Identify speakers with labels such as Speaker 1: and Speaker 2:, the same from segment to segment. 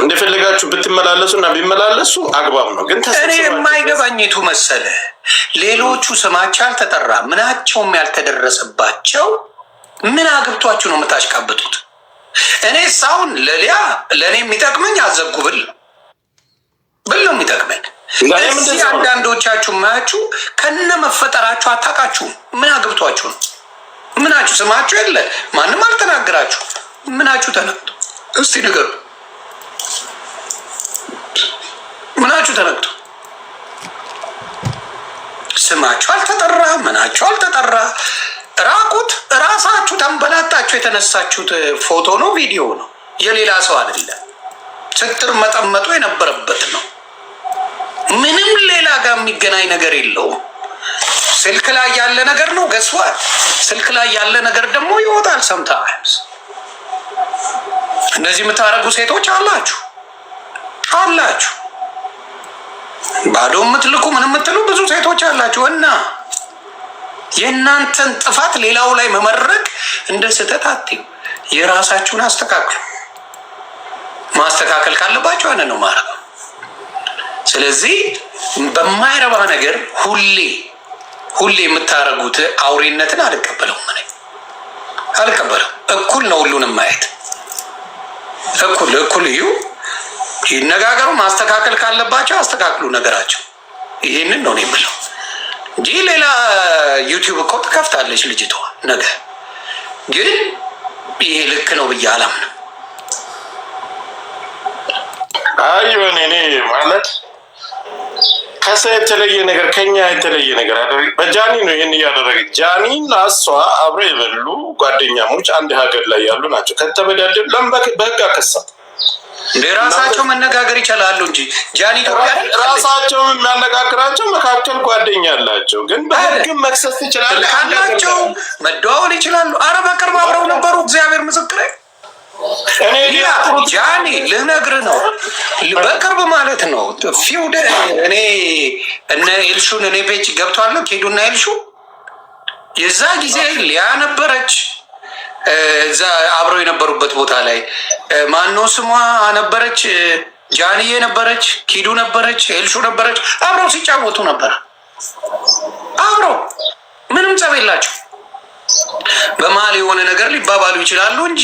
Speaker 1: እንደፈለጋችሁ ብትመላለሱና ቢመላለሱ አግባብ ነው። ግን
Speaker 2: እኔ የማይገባኝቱ መሰለ ሌሎቹ ስማቸው ያልተጠራ ምናቸውም ያልተደረሰባቸው ምን አግብቷችሁ ነው የምታሽቃብጡት? እኔ ሳውን ለሊያ ለእኔ የሚጠቅመኝ አዘጉ ብል ነው የሚጠቅመኝ። እዚህ አንዳንዶቻችሁ ማያችሁ ከነ መፈጠራችሁ አታውቃችሁም። ምን አግብቷችሁ ነው? ምናችሁ ስማችሁ የለ ማንም አልተናገራችሁ። ምናችሁ ተነክቶ እስቲ ንገሩ። ምናችሁ ተነክቶ ስማችሁ አልተጠራ፣ ምናችሁ አልተጠራ። ራቁት ራሳችሁ ተንበላጣችሁ የተነሳችሁት ፎቶ ነው፣ ቪዲዮ ነው፣ የሌላ ሰው አይደለም። ስትር መጠመጡ የነበረበት ነው። ምንም ሌላ ጋር የሚገናኝ ነገር የለውም። ስልክ ላይ ያለ ነገር ነው። ገስዋል ስልክ ላይ ያለ ነገር ደግሞ ይወጣል። ሰምታይምስ እንደዚህ የምታደርጉ ሴቶች አላችሁ። ባዶ የምትልኩ ምን የምትሉ ብዙ ሴቶች አላችሁ። እና የእናንተን ጥፋት ሌላው ላይ መመረቅ እንደ ስህተት አትዩ። የራሳችሁን አስተካክሉ። ማስተካከል ካለባችሁ ያንን ነው ማድረግ። ስለዚህ በማይረባ ነገር ሁሌ የምታደርጉት አውሬነትን አልቀበለውም። አልቀበለውም። እኩል ነው ሁሉንም ማየት። እኩል እዩ፣ ይነጋገሩ። ማስተካከል ካለባቸው አስተካክሉ ነገራቸው። ይህንን ነው የምለው እንጂ ሌላ ዩቲዩብ እኮ ትከፍታለች ልጅቷ ነገ። ግን ይሄ ልክ ነው ብዬ አላምንም።
Speaker 1: አይሆን እኔ ማለት ከሰ የተለየ ነገር ከኛ የተለየ ነገር አደረግ። በጃኒ ነው ይህን እያደረገ ጃኒና እሷ አብረው የበሉ ጓደኛሞች አንድ ሀገር ላይ ያሉ ናቸው። ከተበዳደሉ ለምን በህግ አከሳት?
Speaker 2: ራሳቸው መነጋገር ይችላሉ እንጂ ጃኒ
Speaker 1: ራሳቸው የሚያነጋግራቸው መካከል ጓደኛ አላቸው። ግን በህግም መክሰስ ይችላሉ
Speaker 2: ካላቸው መደዋወል ይችላሉ። አረ በቅርብ አብረው ነበሩ። እግዚአብሔር ምስክሬ። ጃኒ ልነግር ነው በቅርብ ማለት ነው። ፊውደ እኔ እነ ኤልሹን እኔ ቤች ገብቷለሁ። ኬዱና ኤልሹ የዛ ጊዜ ሊያ ነበረች እዛ አብረው የነበሩበት ቦታ ላይ ማነው ስሟ ነበረች፣ ጃንዬ ነበረች፣ ኪዱ ነበረች፣ ኤልሹ ነበረች። አብረው ሲጫወቱ ነበር። አብረው ምንም ጸብ የላቸው። በመሀል የሆነ ነገር ሊባባሉ ይችላሉ እንጂ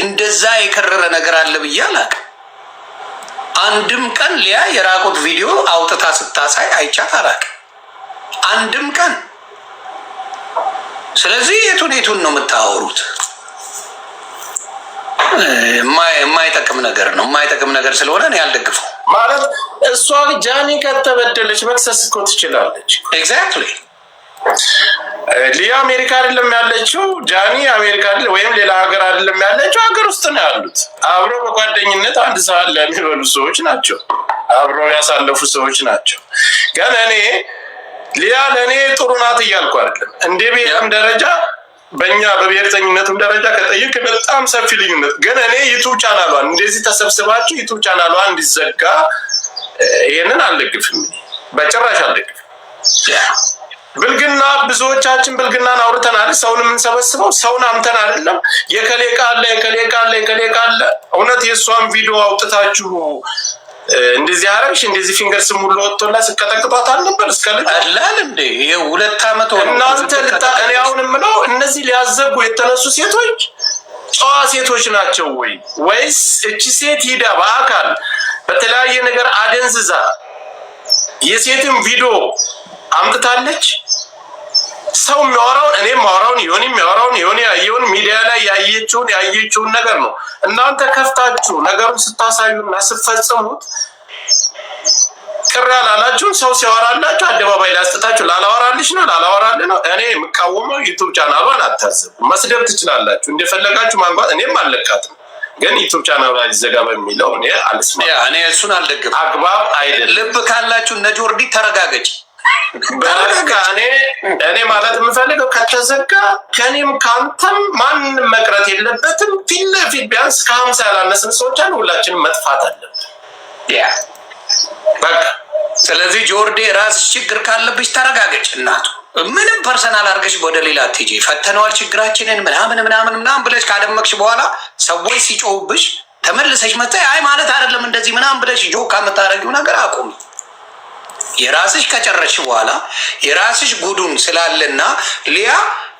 Speaker 2: እንደዛ የከረረ ነገር አለ ብዬ አላውቅም። አንድም ቀን ሊያ የራቁት ቪዲዮ አውጥታ ስታሳይ አይቻት አላውቅም። አንድም ቀን። ስለዚህ የቱን ነው የምታወሩት? የማይጠቅም ነገር ነው። የማይጠቅም ነገር ስለሆነ እኔ አልደግፈው
Speaker 1: ማለት። እሷ ጃኒ ከተበደለች መክሰስ እኮ ትችላለች።
Speaker 2: ኤግዛክትሊ።
Speaker 1: ሊያ አሜሪካ አይደለም ያለችው፣ ጃኒ አሜሪካ ወይም ሌላ ሀገር አይደለም ያለችው፣ ሀገር ውስጥ ነው ያሉት። አብረው በጓደኝነት አንድ ሰዓት ላይ የሚበሉ ሰዎች ናቸው። አብረው ያሳለፉ ሰዎች ናቸው። ግን እኔ ሊያ ለእኔ ጥሩ ናት እያልኩ አይደለም። እንደ ብሔርም ደረጃ በእኛ በብሔርተኝነትም ደረጃ ከጠየቅ በጣም ሰፊ ልዩነት። ግን እኔ ዩቱብ ቻናሏን እንደዚህ ተሰብስባችሁ ዩቱብ ቻናሏን እንዲዘጋ ይህንን አልደግፍም፣ በጭራሽ አልደግፍም። ብልግና ብዙዎቻችን ብልግናን አውርተናል። ሰውን የምንሰበስበው ሰውን አምተን አይደለም። የከሌ ቃለ እውነት የእሷን ቪዲዮ አውጥታችሁ እንደዚህ አረግሽ እንደዚህ ፊንገር ስም ሁሉ ወጥቶላ ስቀጠቅጧት አልነበር? እስከ
Speaker 2: አላል እንዴ 2 ዓመት ሆነ።
Speaker 1: እናንተ እኔ አሁን የምለው እነዚህ ሊያዘጉ የተነሱ ሴቶች ጨዋ ሴቶች ናቸው ወይስ እቺ ሴት ሂዳ በአካል በተለያየ ነገር አደንዝዛ የሴትን ቪዲዮ አምጥታለች? ሰው የሚያወራውን እኔም ማወራውን ዮኒ የሚያወራውን ዮኒ ያየውን ሚዲያ ላይ ያየችውን ነገር ነው እናንተ ከፍታችሁ ነገሩን ስታሳዩና ስትፈጽሙት ቅር ያላላችሁን ሰው ሲያወራላችሁ አደባባይ ላስጥታችሁ ላላወራልሽ ነው ላላወራልህ ነው። እኔ የምቃወመው ዩቱብ ቻናሏን አታዘቡ። መስደብ ትችላላችሁ እንደፈለጋችሁ ማንጓት፣ እኔም አልለቃትም። ግን ዩቱብ ቻናሏ ይዘጋ በሚለው እኔ አልስማማም።
Speaker 2: እኔ እሱን አልደግፍም።
Speaker 1: አግባብ አይደለም።
Speaker 2: ልብ ካላችሁ እነ ጆርዲ ተረጋገጭ።
Speaker 1: በቃ እኔ ማለት የምፈልገው ከተዘጋ ከኔም ካንተም ማንም መቅረት የለበትም። ፊት ለፊት ቢያንስ ከ50 ያላነስን ሰዎች አሉ። ሁላችንም መጥፋት አለብን። በቃ ስለዚህ ጆርዲ ራስሽ ችግር ካለብሽ ተረጋገጭ። እናቱ ምንም ፐርሰናል አድርገሽ ወደ ሌላ አትሄጂ። ፈተነዋል ችግራችንን ምናምን ብለሽ ካደመቅሽ በኋላ ሰዎች ሲጮሁብሽ
Speaker 2: ተመልሰሽ መጣ አይ ማለት አይደለም እንደዚህ ምናምን ብለሽ ጆካ የምታደርጊው ነገር አቁም። የራስሽ ከጨረሽ በኋላ የራስሽ ጉዱን ስላለና ሊያ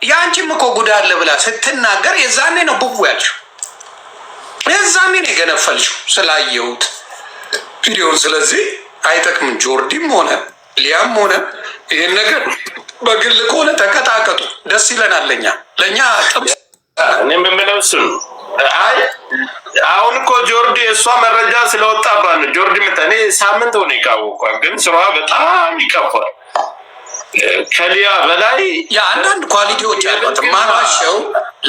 Speaker 2: ያንቺም እኮ ጉድ አለ ብላ ስትናገር የዛኔ ነው ቡቡ ያልሽው። የዛኔ ነው የገነፈልሽው ስላየሁት ቪዲዮን። ስለዚህ አይጠቅም። ጆርዲም ሆነ ሊያም ሆነ ይህን ነገር በግል ከሆነ ተቀጣቀጡ፣ ደስ ይለናል። ለእኛ ጥብስ
Speaker 1: እኔ የምምለው እሱን አይ አሁን እኮ ጆርዲ እሷ መረጃ ስለወጣባት ነው። ጆርዲ እኔ ሳምንት ሆነ ይቃወቋ፣ ግን ስራዋ በጣም ይቀፋል። ከሊያ በላይ
Speaker 2: የአንዳንድ ኳሊቲዎች ያሏት ማራሸው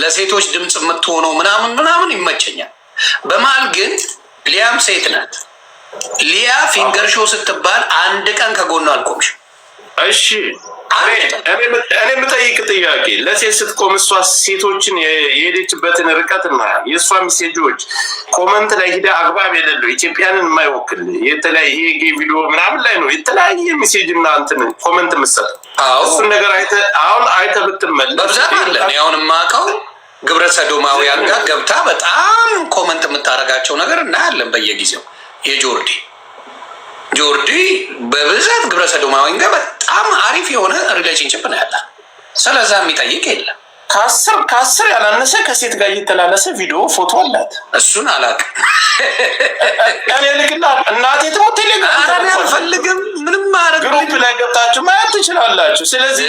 Speaker 2: ለሴቶች ድምፅ የምትሆነው ምናምን ይመቸኛል። በመሀል ግን ሊያም ሴት ናት። ሊያ ፊንገር ሾው ስትባል አንድ ቀን ከጎኗ አልቆምሽ።
Speaker 1: እሺ እኔ የምጠይቅ ጥያቄ ለሴት ስትቆም እሷ ሴቶችን የሄደችበትን ርቀትና የእሷ ሜሴጆች ኮመንት ላይ ሂዳ አግባብ የሌለው ኢትዮጵያንን የማይወክል የተለያየ ይሄ ቪዲዮ ምናምን ላይ ነው የተለያየ ሜሴጅ እና እንትን ኮመንት ምሰጥ እሱን ነገር አሁን አይተህ ብትመለስ
Speaker 2: በብዛት አለ። አሁን የማውቀው ግብረ ሰዶማውያን ጋር ገብታ በጣም ኮመንት የምታደርጋቸው ነገር እናያለን በየጊዜው። ጆርዲ በብዛት ግብረ ሰዶማውያን ጋር በጣም አሪፍ የሆነ ሪሌሽንሽፕ ነው ያላት። ስለዛ የሚጠይቅ የለም። ከአስር ያላነሰ ከሴት ጋር እየተላለሰ ቪዲዮ ፎቶ አላት። እሱን አላውቅም።
Speaker 1: እኔ ልክላ እናቴ ትሞት ቴሌግራም
Speaker 2: አልፈልግም። ምንም ማድረግ
Speaker 1: ግሩፕ ላይ ገብታችሁ ማየት ትችላላችሁ። ስለዚህ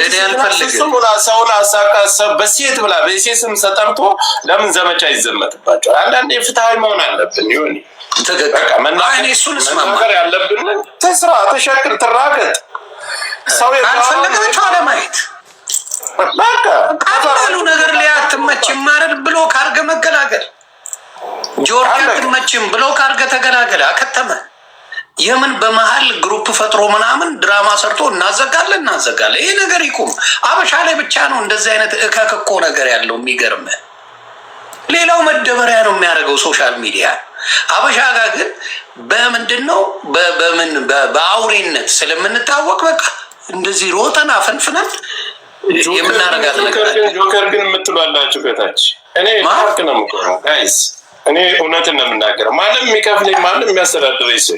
Speaker 1: ስሙና ሰውን አሳቃሰብ በሴት ብላ በሴት ስም ተጠርቶ ለምን ዘመቻ ይዘመትባቸዋል? አንዳንዴ ፍትሃዊ መሆን አለብን። ይሁን
Speaker 2: እሱን
Speaker 1: መናገር ያለብን ትስራ፣ ተሸክር፣ ትራገጥ። ሰው
Speaker 2: አልፈለጋቸው አለማየት አባሉ ነገር ላይ አትመችም ማረድ ብሎ ካርገ መገላገል። ጆርዲ አትመችም ብሎ ካርገ ተገላገለ። አከተመ። የምን በመሀል ግሩፕ ፈጥሮ ምናምን ድራማ ሰርቶ እናዘጋለን። ይሄ ነገር ይቁም። አበሻ ላይ ብቻ ነው እንደዚህ አይነት እከክኮ ነገር ያለው። የሚገርም ሌላው መደበሪያ ነው የሚያደርገው ሶሻል ሚዲያ። አበሻ ጋር ግን በምንድን ነው በአውሬነት ስለምንታወቅ በቃ እንደዚህ ሮጠን አፈንፍነን የምናረጋት ነገር አለ።
Speaker 1: ጆከር ግን የምትሏላችሁ ከታች እኔ ማርክ ነው የምቆመው ጋይስ። እኔ እውነትን ነው የምናገረው። ማንም የሚከፍለኝ ማንም የሚያስተዳድረኝ ሰው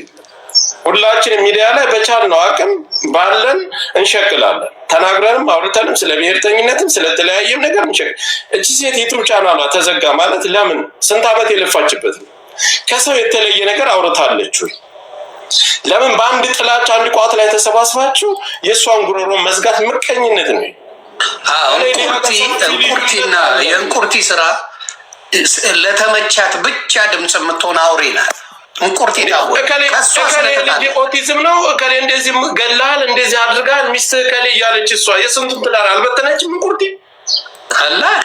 Speaker 1: ሁላችን ሚዲያ ላይ በቻልነው አቅም ባለን እንሸክላለን። ተናግረንም አውርተንም ስለ ብሔርተኝነትም ስለተለያየም ነገር እንሸክል። እቺ ሴት ዩቱብ ቻናሏ ተዘጋ ማለት ለምን? ስንት ዓመት የለፋችበት ነው። ከሰው የተለየ ነገር አውርታለች ወይ? ለምን? በአንድ ጥላቻ አንድ ቋት ላይ ተሰባስባችሁ የእሷን ጉሮሮ መዝጋት ምቀኝነት ነው።
Speaker 2: እንቁርቲና የእንቁርቲ ስራ ለተመቻት ብቻ ድምፅ የምትሆን አውሬ ናት። እንቁርቲ
Speaker 1: ኦቲዝም ነው እከሌ እንደዚህ ገላል እንደዚህ አድርጋል ሚስት እከሌ እያለች እሷ የስንቱን ትዳር አልበተነችም። እንቁርቲ
Speaker 2: ቀላል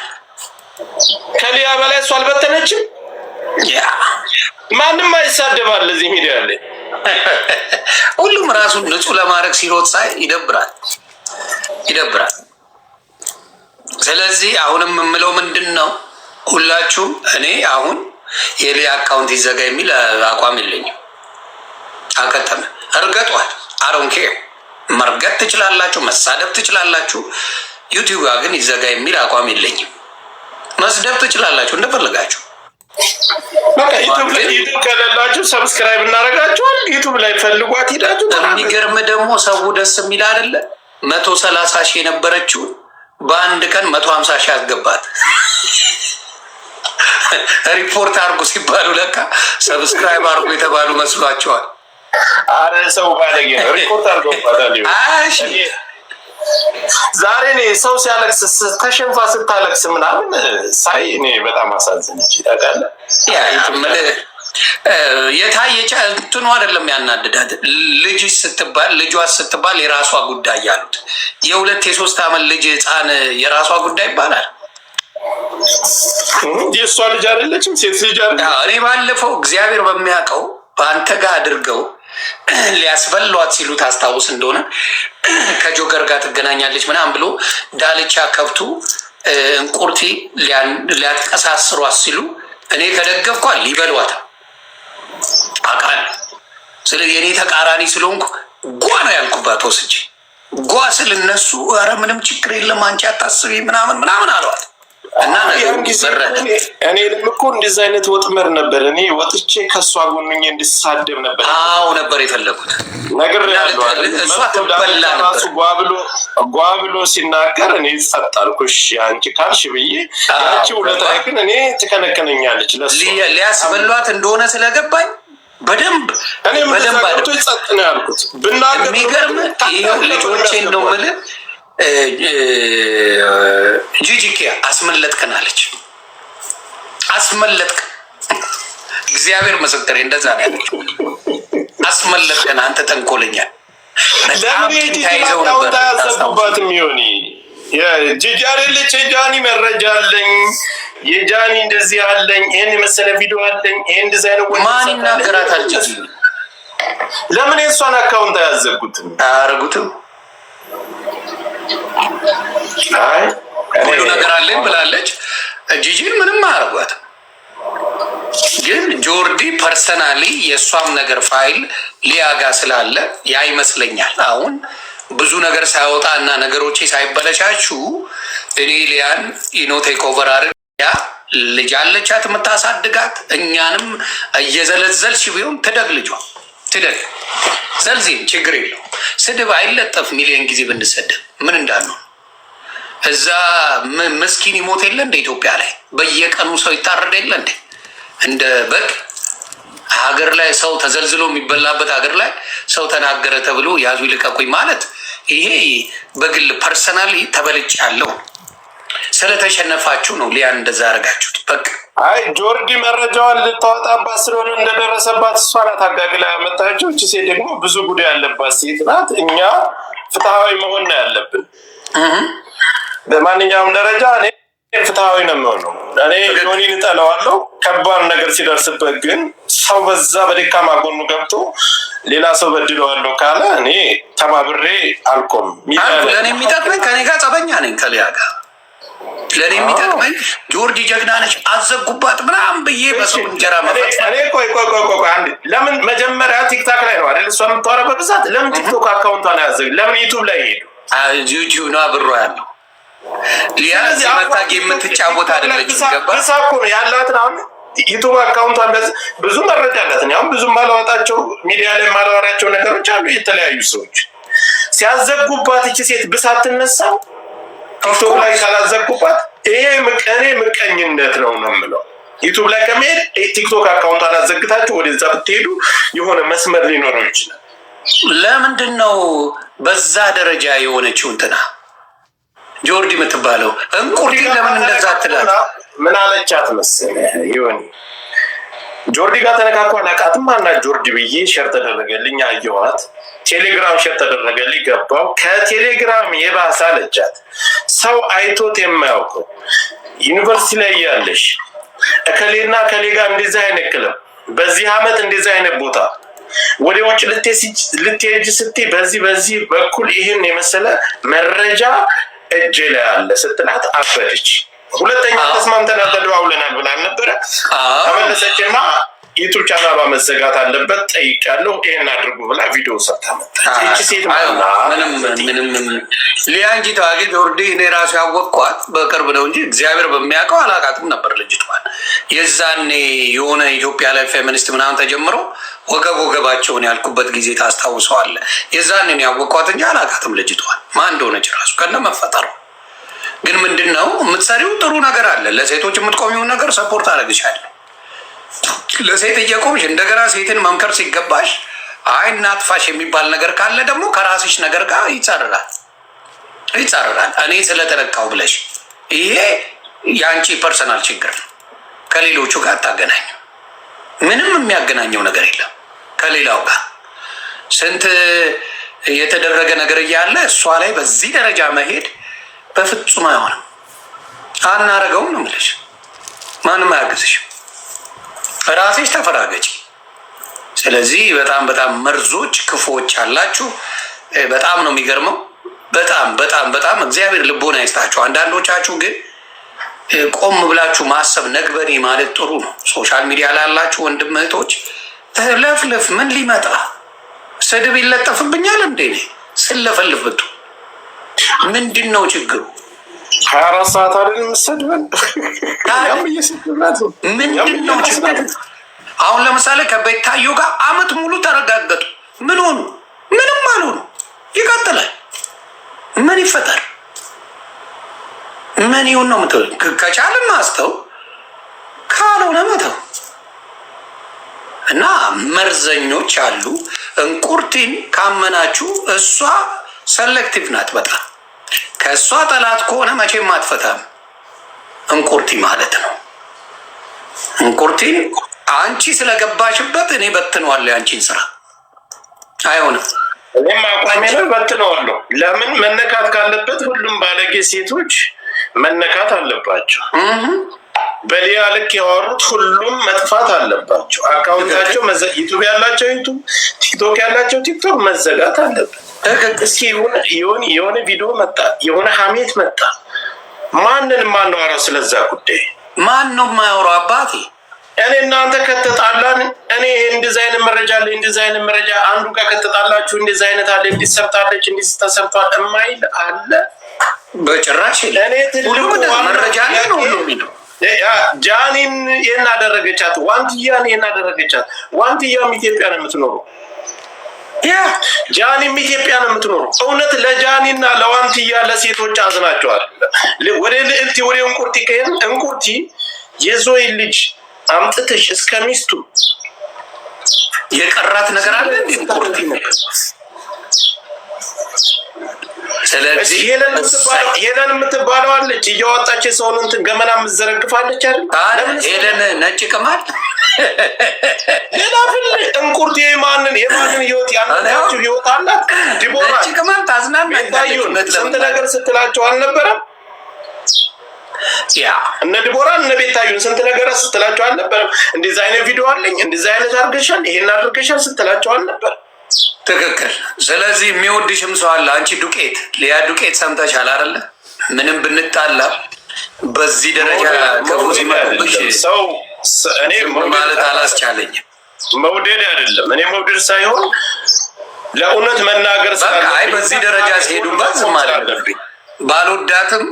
Speaker 1: ከሊያ በላይ እሷ አልበተነችም። ማንም አይሳደባል እዚህ ሚዲያ ላይ።
Speaker 2: ሁሉም ራሱን ንጹህ ለማድረግ ሲሮጥ ሳይ ይደብራል። ስለዚህ አሁንም የምለው ምንድን ነው፣ ሁላችሁም እኔ አሁን የሊያ አካውንት ይዘጋ የሚል አቋም የለኝም። አከተመ። እርገጧል። አሮንኬ መርገጥ ትችላላችሁ፣ መሳደብ ትችላላችሁ። ዩቲዩብ ግን ይዘጋ የሚል አቋም የለኝም። መስደብ ትችላላችሁ እንደፈለጋችሁ።
Speaker 1: ዩቱብ ከሌላችሁ ሰብስክራይብ እናደርጋችኋል። ዩቱብ ላይ ፈልጓት ሄዳችሁ።
Speaker 2: የሚገርም ደግሞ ሰው ደስ የሚል አይደለ 130 ሺህ የነበረችውን በአንድ ቀን 150 ሺህ አስገባት። ሪፖርት አርጉ ሲባሉ ለካ ሰብስክራይብ አርጉ የተባሉ መስሏቸዋል።
Speaker 1: አረ ሰው ባለጌ ነው። ሪፖርት አርገውባታል። ዛሬ እኔ ሰው ሲያለቅስ ተሸንፋ ስታለቅስ ምናምን ሳይ እኔ በጣም አሳዘነች። ይታቃለ
Speaker 2: የታየች እንትኑ አይደለም ያናድዳት። ልጅ ስትባል የራሷ ጉዳይ ያሉት የ2-3 ዓመት ልጅ ህፃን የራሷ ጉዳይ ይባላል።
Speaker 1: የእሷ ልጅ አይደለችም፣ ሴት ልጅ አለ።
Speaker 2: እኔ ባለፈው እግዚአብሔር በሚያውቀው በአንተ ጋር አድርገው ሊያስበሏት ሲሉ ታስታውስ እንደሆነ ከጆከር ጋር ትገናኛለች ምናምን ብሎ ዳልቻ ከብቱ እንቁርቲ ሊያትቀሳስሯት ሲሉ እኔ ከደገፍኳል ሊበሏት አቃል። ስለዚህ የኔ ተቃራኒ ስለሆንኩ ጓ ነው ያልኩባት። ወስጄ ጓ ስል እነሱ ኧረ ምንም ችግር የለም አንቺ አታስቢ ምናምን አለዋት። እና
Speaker 1: እኔንም እኮ እንደዚህ አይነት ወጥመድ ነበር። እኔ ወጥቼ ከእሷ ጎንኜ እንድሳደብ ነበር።
Speaker 2: አዎ ነበር የፈለጉት
Speaker 1: ነገር ያለው
Speaker 2: እሷ ትበላ ነበር።
Speaker 1: ጓ ብሎ ሲናገር እኔ ጸጥ አልኩሽ አንቺ ካልሽ ብዬ ያቺ ሁለታ ግን እኔ ትከነከነኛለች።
Speaker 2: ሊያስበሏት እንደሆነ ስለገባኝ በደንብ
Speaker 1: በደንብ ጸጥ ነው ያልኩት። ብናገር
Speaker 2: የሚገርም ልጆቼን ነው የምልህ። ጂጂኪያ አስመለጥከን አለች። አስመለጥከን፣ እግዚአብሔር ምስክሬ እንደዛ ነው ያለችው። አስመለጥከን አንተ ተንኮለኛ።
Speaker 1: ለምን ታይዘው ነበር ታስቡባትም ይሆን የጂጂ አይደለች። የጃኒ መረጃ አለኝ፣ የጃኒ እንደዚህ አለኝ፣ ይሄን የመሰለ ቪዲዮ አለኝ፣ ይሄን እንደዚህ አይነት
Speaker 2: ማን ይናገራታል? ጂጂ
Speaker 1: ለምን የእሷን አካውንት አያዘጉትም?
Speaker 2: አያረጉትም።
Speaker 1: አይ
Speaker 2: ሁሉ ነገር አለኝ ብላለች። ጂጂን ምንም አያረጓትም። ግን ጆርዲ ፐርሰናሊ የእሷም ነገር ፋይል ሊያጋ ስላለ ያ ይመስለኛል አሁን ብዙ ነገር ሳይወጣ እና ነገሮቼ ሳይበለሻቹ እኔ ሊያን ኢኖ ቴክ ኦቨር አድርግ ያ ልጅ አለቻት የምታሳድጋት እኛንም እየዘለዘልሽ ቢሆን ትደግ ልጇ ትደግ ዘልዚም ችግር የለው። ስድብ አይለጠፍ። ሚሊዮን ጊዜ ብንሰድብ ምን እንዳለው እዛ ምስኪን ይሞት የለ እንደ ኢትዮጵያ ላይ በየቀኑ ሰው ይታረድ የለ እንደ እንደ በግ ሀገር ላይ ሰው ተዘልዝሎ የሚበላበት ሀገር ላይ ሰው ተናገረ ተብሎ ያዙ ይልቀቁኝ ማለት ይሄ በግል ፐርሰናሊ ተበልጭ ያለው ስለተሸነፋችሁ ነው ሊያን እንደዛ አደረጋችሁት። በቃ
Speaker 1: አይ ጆርዲ መረጃዋን ልታወጣባት ስለሆነ እንደደረሰባት እሷ ናት አጋግላ ያመጣችው። እቺ ሴት ደግሞ ብዙ ጉዳይ ያለባት ሴት ናት። እኛ ፍትሃዊ መሆን ነው ያለብን። በማንኛውም ደረጃ እኔ ፍትሃዊ ነው የምሆነው። እኔ ጆኒን እጠለዋለሁ። ከባድ ነገር ሲደርስበት ግን ሰው በዛ በደካማ ጎኑ ገብቶ ሌላ ሰው በድለዋለሁ ካለ እኔ ተባብሬ አልቆም።
Speaker 2: ለእኔ የሚጠቅመኝ ከኔ ጋር ጸበኛ ነኝ ከሊያ ጋር ለእኔ የሚጠቅመኝ ጆርዲ ጀግና ነች አዘጉባት ምናምን ብዬ በሰው እንጀራ
Speaker 1: እኔ ቆይ አንድ ለምን መጀመሪያ ቲክታክ ላይ ነው አይደል እሷ የምታወራ በብዛት ለምን ቲክቶክ አካውንቷን አያዘግ? ለምን ዩቱብ ላይ ሄዱ?
Speaker 2: ዩቲዩብ ነው አብሮ ያለው ሊያ ሲመታግ የምትጫወት አይደለች። ገባ
Speaker 1: በሳኮ ነው ያላትን አሁን ዩቱብ አካውንቷን ብዙ መረጃ አላት። እኔ አሁን ብዙ ማላወጣቸው ሚዲያ ላይ ማላወራቸው ነገሮች አሉ። የተለያዩ ሰዎች ሲያዘጉባት እቺ ሴት ብሳት ትነሳው ቲክቶክ ላይ ካላዘጉባት ይሄ ምቀኝነት ነው የምለው። ዩቱብ ላይ ከመሄድ ቲክቶክ አካውንቷን አዘግታችሁ ወደዛ ብትሄዱ የሆነ መስመር ሊኖረው ይችላል።
Speaker 2: ለምንድን ነው በዛ ደረጃ የሆነችው እንትና ጆርዲ የምትባለው እንቁርዲ ለምን እንደዛ ትላለች?
Speaker 1: ምን አለቻት መሰለህ ይሁን ጆርዲ ጋር ተነካኳ አላውቃትም። ማናት ጆርዲ ብዬ ሸር ተደረገልኝ፣ አየኋት። ቴሌግራም ሸር ተደረገልኝ፣ ገባው። ከቴሌግራም የባሰ አለቻት ሰው አይቶት የማያውቀው ዩኒቨርሲቲ ላይ ያለሽ እከሌና እከሌ ጋር እንደዚህ አይነት ክለብ በዚህ አመት እንደዚህ አይነት ቦታ ወደ ውጭ ልትሄጂ ስትይ በዚህ በኩል ይህን የመሰለ መረጃ እጄ ላይ አለ ስትላት አበደች። ሁለተኛ ተስማምተናል ተደዋውለናል ብላ ነበረ። ተመለሰችና ዩቱብ ቻናሏ መዘጋት አለበት ጠይቃለሁ ይሄን አድርጉ ብላ ቪዲዮ ሰርታ መጣች። እቺ ሴት
Speaker 2: ምንም ሊያንጂ ታዋቂ ጆርዲ እኔ ራሱ ያወቅኳት በቅርብ ነው እንጂ እግዚአብሔር በሚያውቀው አላውቃትም ነበር ልጅቷን። የዛኔ የሆነ ኢትዮጵያ ላይ ፌሚኒስት ምናምን ተጀምሮ ወገባቸውን ያልኩበት ጊዜ ታስታውሰዋለህ? የዛኔ ነው ያወቅኳት እንጂ አላውቃትም ልጅቷን ማን እንደሆነች ራሱ ከነ መፈጠሩ። ግን ምንድነው የምትሰሪው? ጥሩ ነገር አለ። ለሴቶች የምትቆሚውን ነገር ሰፖርት አደረግሻለሁ። ለሴት እየቆምሽ እንደገና ሴትን መምከር ሲገባሽ አይ እናጥፋሽ የሚባል ነገር ካለ ደግሞ ከራስሽ ነገር ጋር ይጻረራል። እኔ ስለተረካው ብለሽ ይሄ የአንቺ ፐርሰናል ችግር ነው። ከሌሎቹ ጋር አታገናኙ። ምንም የሚያገናኘው ነገር የለም ከሌላው ጋር። ስንት የተደረገ ነገር እያለ እሷ ላይ በዚህ ደረጃ መሄድ በፍጹም አይሆንም። አናረገውም ነው የምልሽ። ማንም አያግዝሽ፣ ራስሽ ተፈራገጪ። ስለዚህ በጣም መርዞች ክፉዎች አላችሁ። በጣም ነው የሚገርመው። በጣም እግዚአብሔር ልቦና ይስጣችሁ። አንዳንዶቻችሁ ግን ቆም ብላችሁ ማሰብ ነግበኔ ማለት ጥሩ ነው። ሶሻል ሚዲያ ላይ ያላችሁ ወንድም እህቶች ለፍልፍ ምን ሊመጣ ስድብ ይለጠፍብኛል እንዴ? ስለፈልፍ ብቱ ምንድን ነው ችግሩ?
Speaker 1: 24 ሰዓት አይደል የምትሰድበን?
Speaker 2: ምንድን ነው ችግር? አሁን ለምሳሌ ከቤታዮ ጋር አመት ሙሉ ተረጋገጡ። ምን ሆኑ? ምንም አልሆኑ። ይቀጥላል። ምን ይፈጠር? ምን ይሁን ነው ምትል? ከቻልን ማስተው ካልሆነ መተው እና መርዘኞች አሉ። እንቁርቲን ካመናችሁ እሷ ሰሌክቲቭ ናት በጣም። ከእሷ ጠላት ከሆነ መቼም አትፈታም። እንቁርቲ ማለት ነው። እንቁርቲን አንቺ ስለገባሽበት እኔ በትነዋለሁ የአንቺን ስራ። አይሆንም።
Speaker 1: እኔም አቋሜ ነው በትነዋለሁ። ለምን መነካት ካለበት ሁሉም ባለጌ ሴቶች መነካት አለባቸው። በሊያ ልክ ያወሩት ሁሉም መጥፋት አለባቸው። አካውንታቸው ዩቱብ ያላቸው ዩቱብ፣ ቲክቶክ ያላቸው ቲክቶክ መዘጋት አለበት። እስኪ የሆነ ቪዲዮ መጣ፣ የሆነ ሀሜት መጣ። ማንን ማናወራው ስለዛ ጉዳይ?
Speaker 2: ማን ነው የማያወራው? አባቴ
Speaker 1: እኔ እናንተ ከተጣላን እኔ እንደዚህ አይነት መረጃ አለ፣ እንደዚህ አይነት መረጃ አንዱ ጋር ከተጣላችሁ እንደዚህ አይነት አለ፣ እንዲሰርታለች፣ እንዲስተሰርቷል እማይል አለ?
Speaker 2: በጭራሽ።
Speaker 1: እኔ ትልቁ
Speaker 2: መረጃ ነው ሁሉ የሚለው
Speaker 1: ጃኒን ይህን አደረገቻት፣ ዋንትያን ይህን አደረገቻት። ዋንትያም ኢትዮጵያ ነው የምትኖረው፣ ጃኒም ኢትዮጵያ ነው የምትኖረው። እውነት ለጃኒና ለዋንትያ ለሴቶች አዝናቸዋል። ወደ ልዕልቲ ወደ እንቁርቲ ከሄን እንቁርቲ የዞይ ልጅ አምጥተሽ እስከ ሚስቱ
Speaker 2: የቀራት ነገር አለ እንዴ? እንቁርቲ ስለዚህ
Speaker 1: ሄለን የምትባለው አለች፣ እያወጣች የሰውን እንትን ገመና የምትዘረግፋለች አይደል?
Speaker 2: ሄለን ነጭ ቅማል
Speaker 1: ሌላ ፍል እንቁርት የማንን ህይወት ያላችሁ ህይወት አላት። ዲቦራ
Speaker 2: ነጭ ቅማል
Speaker 1: ታዝናናዩን ስንት ነገር ስትላቸው አልነበረም?
Speaker 2: ያ
Speaker 1: እነ ዲቦራ እነ ቤታዩን ስንት ነገር ስትላቸው አልነበረም? እንደዚህ አይነት ቪዲዮ አለኝ፣ እንደዚህ አይነት አድርገሻል፣ ይሄን አድርገሻል ስትላቸው አልነበረም?
Speaker 2: ትክክል። ስለዚህ የሚወድሽም ሰው አለ። አንቺ ዱቄት ሊያ ዱቄት ሰምተሻል አይደለ? ምንም ብንጣላ በዚህ ደረጃ ክፉ ሲመጡብሽ
Speaker 1: ሰው እኔ
Speaker 2: ማለት አላስቻለኝም።
Speaker 1: መውደድ አይደለም እኔ መውደድ ሳይሆን ለእውነት መናገር
Speaker 2: አይ በዚህ ደረጃ ሲሄዱባት ዝም አለብኝ። ባልወዳትም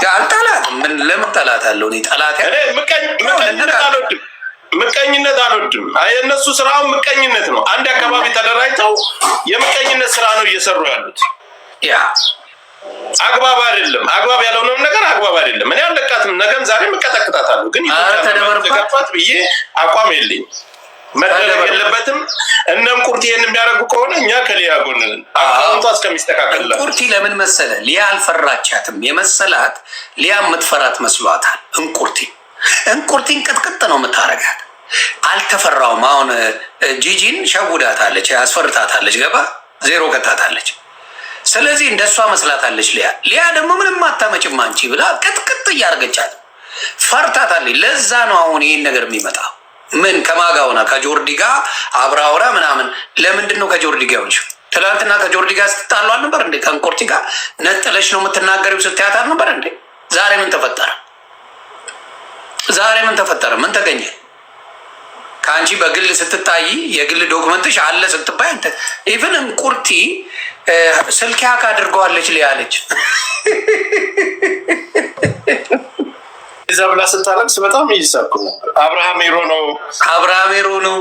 Speaker 2: አልጠላትም። ምን ለምን ጠላት አለው? እኔ ጠላት
Speaker 1: ምቀኝነት አልወድም። የእነሱ ስራው ምቀኝነት ነው። አንድ አካባቢ ተደራጅተው የምቀኝነት ስራ ነው እየሰሩ ያሉት።
Speaker 2: ያ
Speaker 1: አግባብ አይደለም። አግባብ ያልሆነውን ነገር አግባብ አይደለም። እኔ አለቃትም ነገም ዛሬም እቀጠቅጣታለሁ። ግን ተደበርባት ብዬ አቋም የለኝም። መደረግ የለበትም። እነ እንቁርቲ ይሄን የሚያደርጉ ከሆነ እኛ ከሊያ ጎን አካውንቷ እስከሚስተካከል
Speaker 2: እንቁርቲ ለምን መሰለ ሊያ አልፈራቻትም የመሰላት ሊያ የምትፈራት መስሏታል። እንቁርቲን ቅጥቅጥ ነው የምታረጋት። አልተፈራውም። አሁን ጂጂን ሸውዳታለች፣ አስፈርታታለች፣ ገባ ዜሮ ከታታለች። ስለዚህ እንደሷ መስላታለች ሊያ ደግሞ ምንም አታመጭም አንቺ ብላ ቅጥቅጥ እያደረገቻት ፈርታታለች። ለዛ ነው አሁን ይህን ነገር የሚመጣው። ምን ከማጋ ሆና ከጆርዲ ጋር አብራውራ ምናምን። ለምንድን ነው ከጆርዲ ጋር ሆንሽ? ትላንትና ከጆርዲ ጋር ስትጣሉ አልነበር እንዴ? ከእንቁርቲ ጋር ነጥለሽ ነው የምትናገሪው ስትያት አልነበር እንዴ? ዛሬ ምን ተፈጠረ? ምን ተገኘ? ከአንቺ በግል ስትታይ የግል ዶክመንትሽ አለ ስትባይ ኢቨን እንቁርቲ ስልክ ሀክ አድርገዋለች ሊያለች
Speaker 1: እዛ ብላ ስታለቅስ በጣም እየሳኩ ነበር። አብርሃም ሄሮ ነው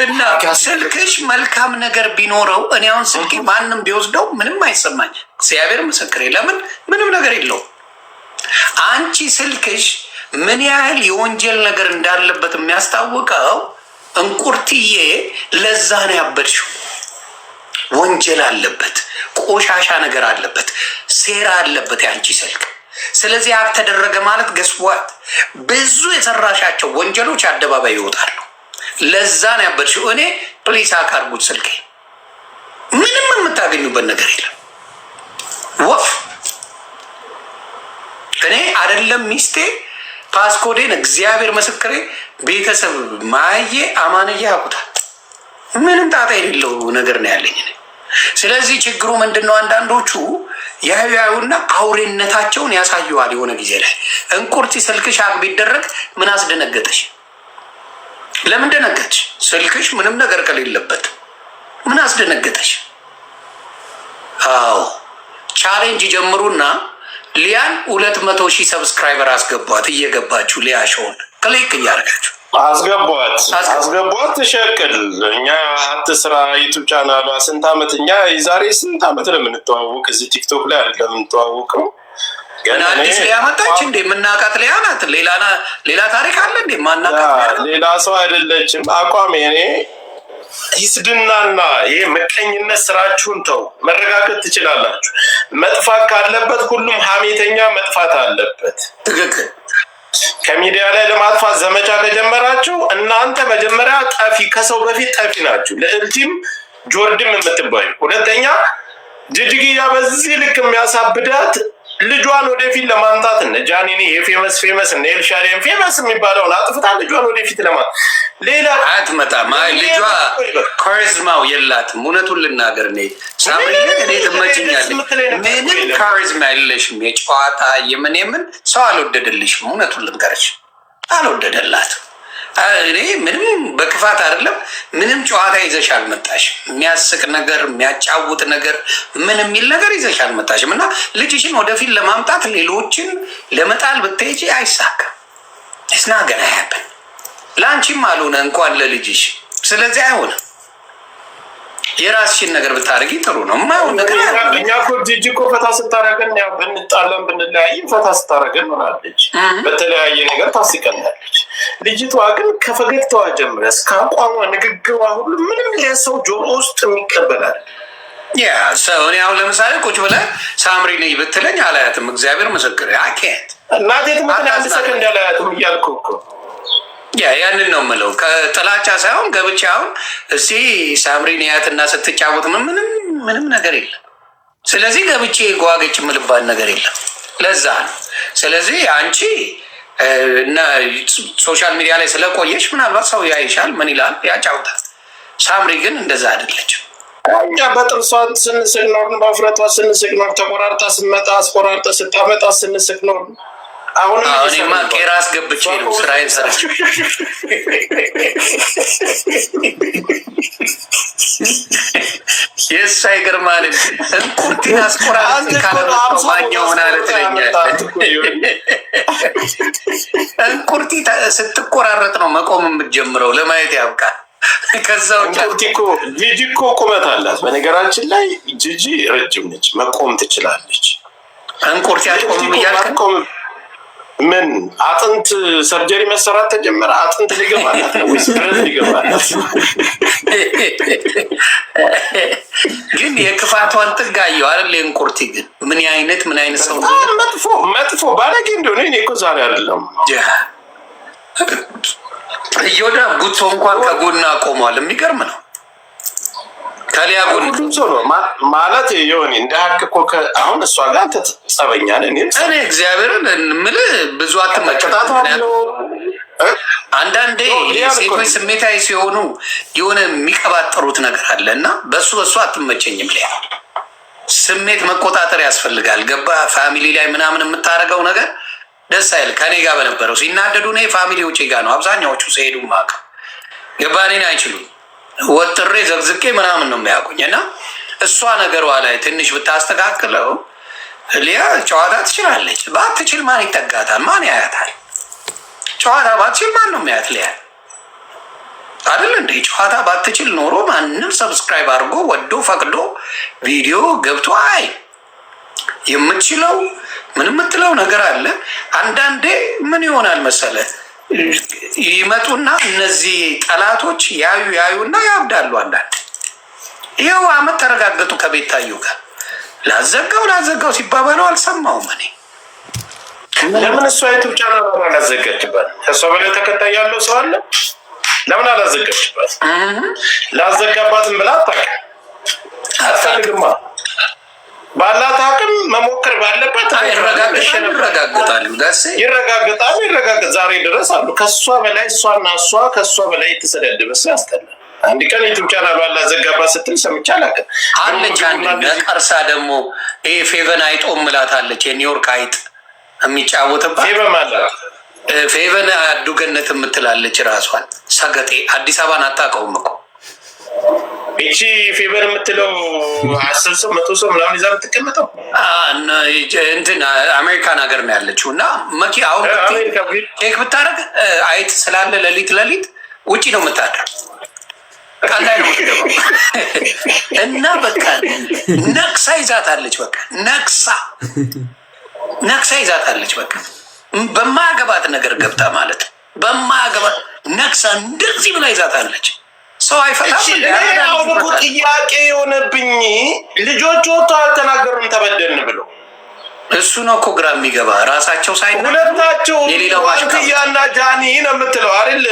Speaker 2: እና ስልክሽ መልካም ነገር ቢኖረው እኔ አሁን ስልክ ማንም ቢወስደው ምንም አይሰማኝ። እግዚአብሔር ምስክሬ። ለምን ምንም ነገር የለውም። አንቺ ስልክሽ ምን ያህል የወንጀል ነገር እንዳለበት የሚያስታውቀው እንቁርትዬ ለዛ ነው ያበድሽው። ወንጀል አለበት፣ ቆሻሻ ነገር አለበት፣ ሴራ አለበት የአንቺ ስልክ። ስለዚህ አልተደረገ ማለት ገስዋት ብዙ የሰራሻቸው ወንጀሎች አደባባይ ይወጣሉ። ለዛ ነው ያበድሽው። እኔ ፕሊስ አካርጉት ስልኬ ምንም የምታገኙበት ነገር የለም። ወፍ እኔ አይደለም ሚስቴ ፓስኮዴን እግዚአብሔር ምስክሬ ቤተሰብ ማየ አማንዬ ያውቁታል። ምንም ጣጣ የሌለው ነገር ነው ያለኝ። ስለዚህ ችግሩ ምንድን ነው? አንዳንዶቹ ያዩና አውሬነታቸውን ያሳየዋል። የሆነ ጊዜ ላይ እንቁርቲ ስልክሽ ሀክ ቢደረግ ምን አስደነገጠሽ? ለምን ደነገጥሽ? ስልክሽ ምንም ነገር ከሌለበት ምን አስደነገጠሽ? አዎ ቻሌንጅ ጀምሩና ሊያን 200,000 ሰብስክራይበር አስገቧት። እየገባችሁ ሊያ ሾውን ክሊክ እያደረጋችሁ
Speaker 1: አስገቧት። ትሸቅል እኛ አትስራ ዩቱብ ቻናሏ ስንት ዓመት እኛ የዛሬ ስንት ዓመት ነው የምንተዋወቅ እዚህ ቲክቶክ ላይ አለ የምንተዋወቀው።
Speaker 2: ገና አዲስ ሊያ መጣች እንዴ? የምናውቃት ሊያ ናት። ሌላ ታሪክ አለ እንዴ? ማናውቃት
Speaker 1: ሌላ ሰው አይደለችም። አቋም እኔ ይስድናና ይሄ ምቀኝነት ስራችሁን ተው። መረጋገጥ ትችላላችሁ። መጥፋት ካለበት ሁሉም ሀሜተኛ መጥፋት አለበት።
Speaker 2: ትክክል።
Speaker 1: ከሚዲያ ላይ ለማጥፋት ዘመቻ ከጀመራችሁ እናንተ መጀመሪያ ጠፊ ከሰው በፊት ጠፊ ናችሁ። ልዕልቲም ጆርድም የምትባዩ ሁለተኛ ጅጅግያ በዚህ ልክ የሚያሳብዳት ልጇን ወደፊት ለማምጣት እነ ጃኒኒ የፌመስ እነ ኤልሻሌም ፌመስ የሚባለውን አጥፍታ ልጇን ወደፊት ሌላ
Speaker 2: አትመጣም። ልጇ ካሪዝማው የላትም። እውነቱን ልናገር ሳምሪ እኔ ትመችኛለች። ምንም ካሪዝማ የለሽም። የጨዋታ የምን ሰው አልወደደልሽም። እውነቱን ልንገርሽ አልወደደላትም። እኔ ምንም በክፋት አይደለም። ምንም ጨዋታ ይዘሽ አልመጣሽም። የሚያስቅ ነገር የሚያጫውት ነገር ምን የሚል ነገር ይዘሽ አልመጣሽም። እና ልጅሽን ወደፊት ለማምጣት ሌሎችን ለመጣል ብትሄጂ አይሳካም። እስና ገና ያብን ለአንቺም አልሆነ እንኳን ለልጅሽ። ስለዚህ አይሆንም። የራስሽን ነገር ብታደርጊ ጥሩ ነው። የማይሆን ነገር
Speaker 1: እኛ እኮ ጂጂ እኮ ፈታ ስታደርገን ያው ብንጣለን ብንለያይም ፈታ ስታደርገን ሆናለች። በተለያየ ነገር ታስቀናለች። ልጅቷ ግን ከፈገግታዋ ጀምረ እስከ አቋሟ ንግግሯ ሁሉ ምንም ለሰው ጆሮ ውስጥ የሚቀበላል።
Speaker 2: ያ ሰው እኔ አሁን ለምሳሌ ቁጭ ብለህ ሳምሪ ነኝ ብትለኝ አላያትም። እግዚአብሔር ምስክር አኬት
Speaker 1: እናቴ ትምህርት አንድ ሰከንድ አላያትም እያልኩ እኮ
Speaker 2: ያንን ነው የምለው። ከጥላቻ ሳይሆን ገብቼ አሁን እስቲ ሳምሪን ያትና ስትጫወት ምንም ነገር የለም። ስለዚህ ገብቼ ጓገጭ የምልባት ነገር የለም። ለዛ ነው። ስለዚህ አንቺ እና ሶሻል ሚዲያ ላይ ስለቆየሽ ምናልባት ሰው ያይሻል፣ ምን ይላል፣ ያጫውታል። ሳምሪ ግን እንደዛ አይደለችም።
Speaker 1: እኛ በጥርሷ ስንስቅ ኖር፣ በፍረቷ ስንስቅ ኖር፣ ተቆራርጣ ስመጣ አስቆራርጣ ስታመጣ ስንስቅ ኖር።
Speaker 2: አሁንማ ቄራ አስገብቼ ነው ስራዬን ሰርቼ የእሷ ይገርማል። እንቁርቲን አስቆራርጥ ካለማኛው ሆና ትለኛለች። እንቁርቲ ስትቆራረጥ ነው መቆም የምትጀምረው። ለማየት ያብቃል። ከዛው
Speaker 1: ጂጂ እኮ ቁመት አላት። በነገራችን ላይ ጂጂ ረጅም ነች፣ መቆም ትችላለች።
Speaker 2: እንቁርቲ አትቆም እያልክ
Speaker 1: ምን አጥንት ሰርጀሪ መሰራት ተጀመረ? አጥንት ሊገባላት ነው ወይስ ብረት ሊገባላት?
Speaker 2: ግን የክፋቷን ጥጋየው አይደል? እንቁርቲ ግን ምን አይነት ሰው
Speaker 1: መጥፎ ባለጌ እንደሆነ እኔ እኮ ዛሬ አይደለም
Speaker 2: እዮዳ ጉቶ እንኳን ከጎና ቆሟል። የሚገርም ነው። ከሊያ ጎን
Speaker 1: ሰው ነው ማለት የሆነ እንደ ሀቅ እኮ አሁን እሷ ጋር አንተ ጸበኛ ነህ።
Speaker 2: እኔ እግዚአብሔርን የምልህ ብዙ አትመቸታት። አንዳንዴ ሴቶች ስሜታዊ ሲሆኑ የሆነ የሚቀባጠሩት ነገር አለ እና በሱ አትመቸኝም። ሊያ ስሜት መቆጣጠር ያስፈልጋል። ገባ? ፋሚሊ ላይ ምናምን የምታደርገው ነገር ደስ አይል። ከኔ ጋር በነበረው ሲናደዱ እኔ ፋሚሊዎቼ ጋር ነው አብዛኛዎቹ ሲሄዱ ማቅ ገባ? እኔን አይችሉም። ወጥሬ ዘግዝቄ ምናምን ነው የሚያውቁኝ። እና እሷ ነገሯ ላይ ትንሽ ብታስተካክለው ሊያ ጨዋታ ትችላለች። ባትችል ማን ይጠጋታል? ማን ያያታል? ጨዋታ ባትችል ማን ነው የሚያት? ሊያ አይደል እንዴ? ጨዋታ ባትችል ኖሮ ማንም ሰብስክራይብ አድርጎ ወዶ ፈቅዶ ቪዲዮ ገብቶ የምትችለው ምን የምትለው ነገር አለ። አንዳንዴ ምን ይሆናል መሰለ ይመጡና እነዚህ ጠላቶች ያዩና ያብዳሉ። አንዳንድ ይኸው አመት ተረጋገጡ ከቤታዩ ጋር ላዘጋው ሲባባሉ አልሰማውም። እኔ
Speaker 1: ለምን እሷ ዩቱብ ቻናል አላዘጋችባት? ከእሷ በላይ ተከታይ ያለው ሰው አለ። ለምን አላዘጋችባት? ላዘጋባትም ብላ አታውቅም። ባላት አቅም መሞከር ባለባት ይረጋገጣል። ዛሬ ድረስ አሉ ከእሷ በላይ እሷ ከእሷ በላይ የተሰዳደበ ሰው ያስጠላል። አንድ ቀን ዩቱብ ቻናል ባላዘጋባት ስትል ሰምቼ አላውቅም።
Speaker 2: አለች አንድ ነቀርሳ ደግሞ ይሄ ፌቨን አይጦ ምላት አለች። የኒውዮርክ አይጥ የሚጫወትባት ፌቨን አዱገነት የምትላለች ራሷን ሰገጤ። አዲስ አበባን አታውቀውም እኮ
Speaker 1: እቺ ፌቨር የምትለው 10 ሰው 100 ሰው ምናምን ይዛ የምትቀመጠው
Speaker 2: እንትን አሜሪካን ሀገር ነው ያለችው። እና አሁን ኬክ ብታደርግ አይጥ ስላለ ሌሊት ውጪ ነው የምታደር ቃል ላይ ነው የምትገባው። እና በቃ ነቅሳ ይዛታለች። በቃ ነቅሳ ይዛታለች። በቃ በማያገባት ነገር ገብታ ማለት በማያገባት ነቅሳ እንደዚህ ብላ ይዛታለች። ሰው አይፈታም።
Speaker 1: አሁን እኮ ጥያቄ የሆነብኝ ልጆች ወጥቶ አልተናገሩም ተበደልን ብሎ
Speaker 2: እሱ ነው እኮ ግራ የሚገባ ራሳቸው ሳይሆን
Speaker 1: ሁለታቸው ዋንትያና ጃኒ ነው የምትለው አይደል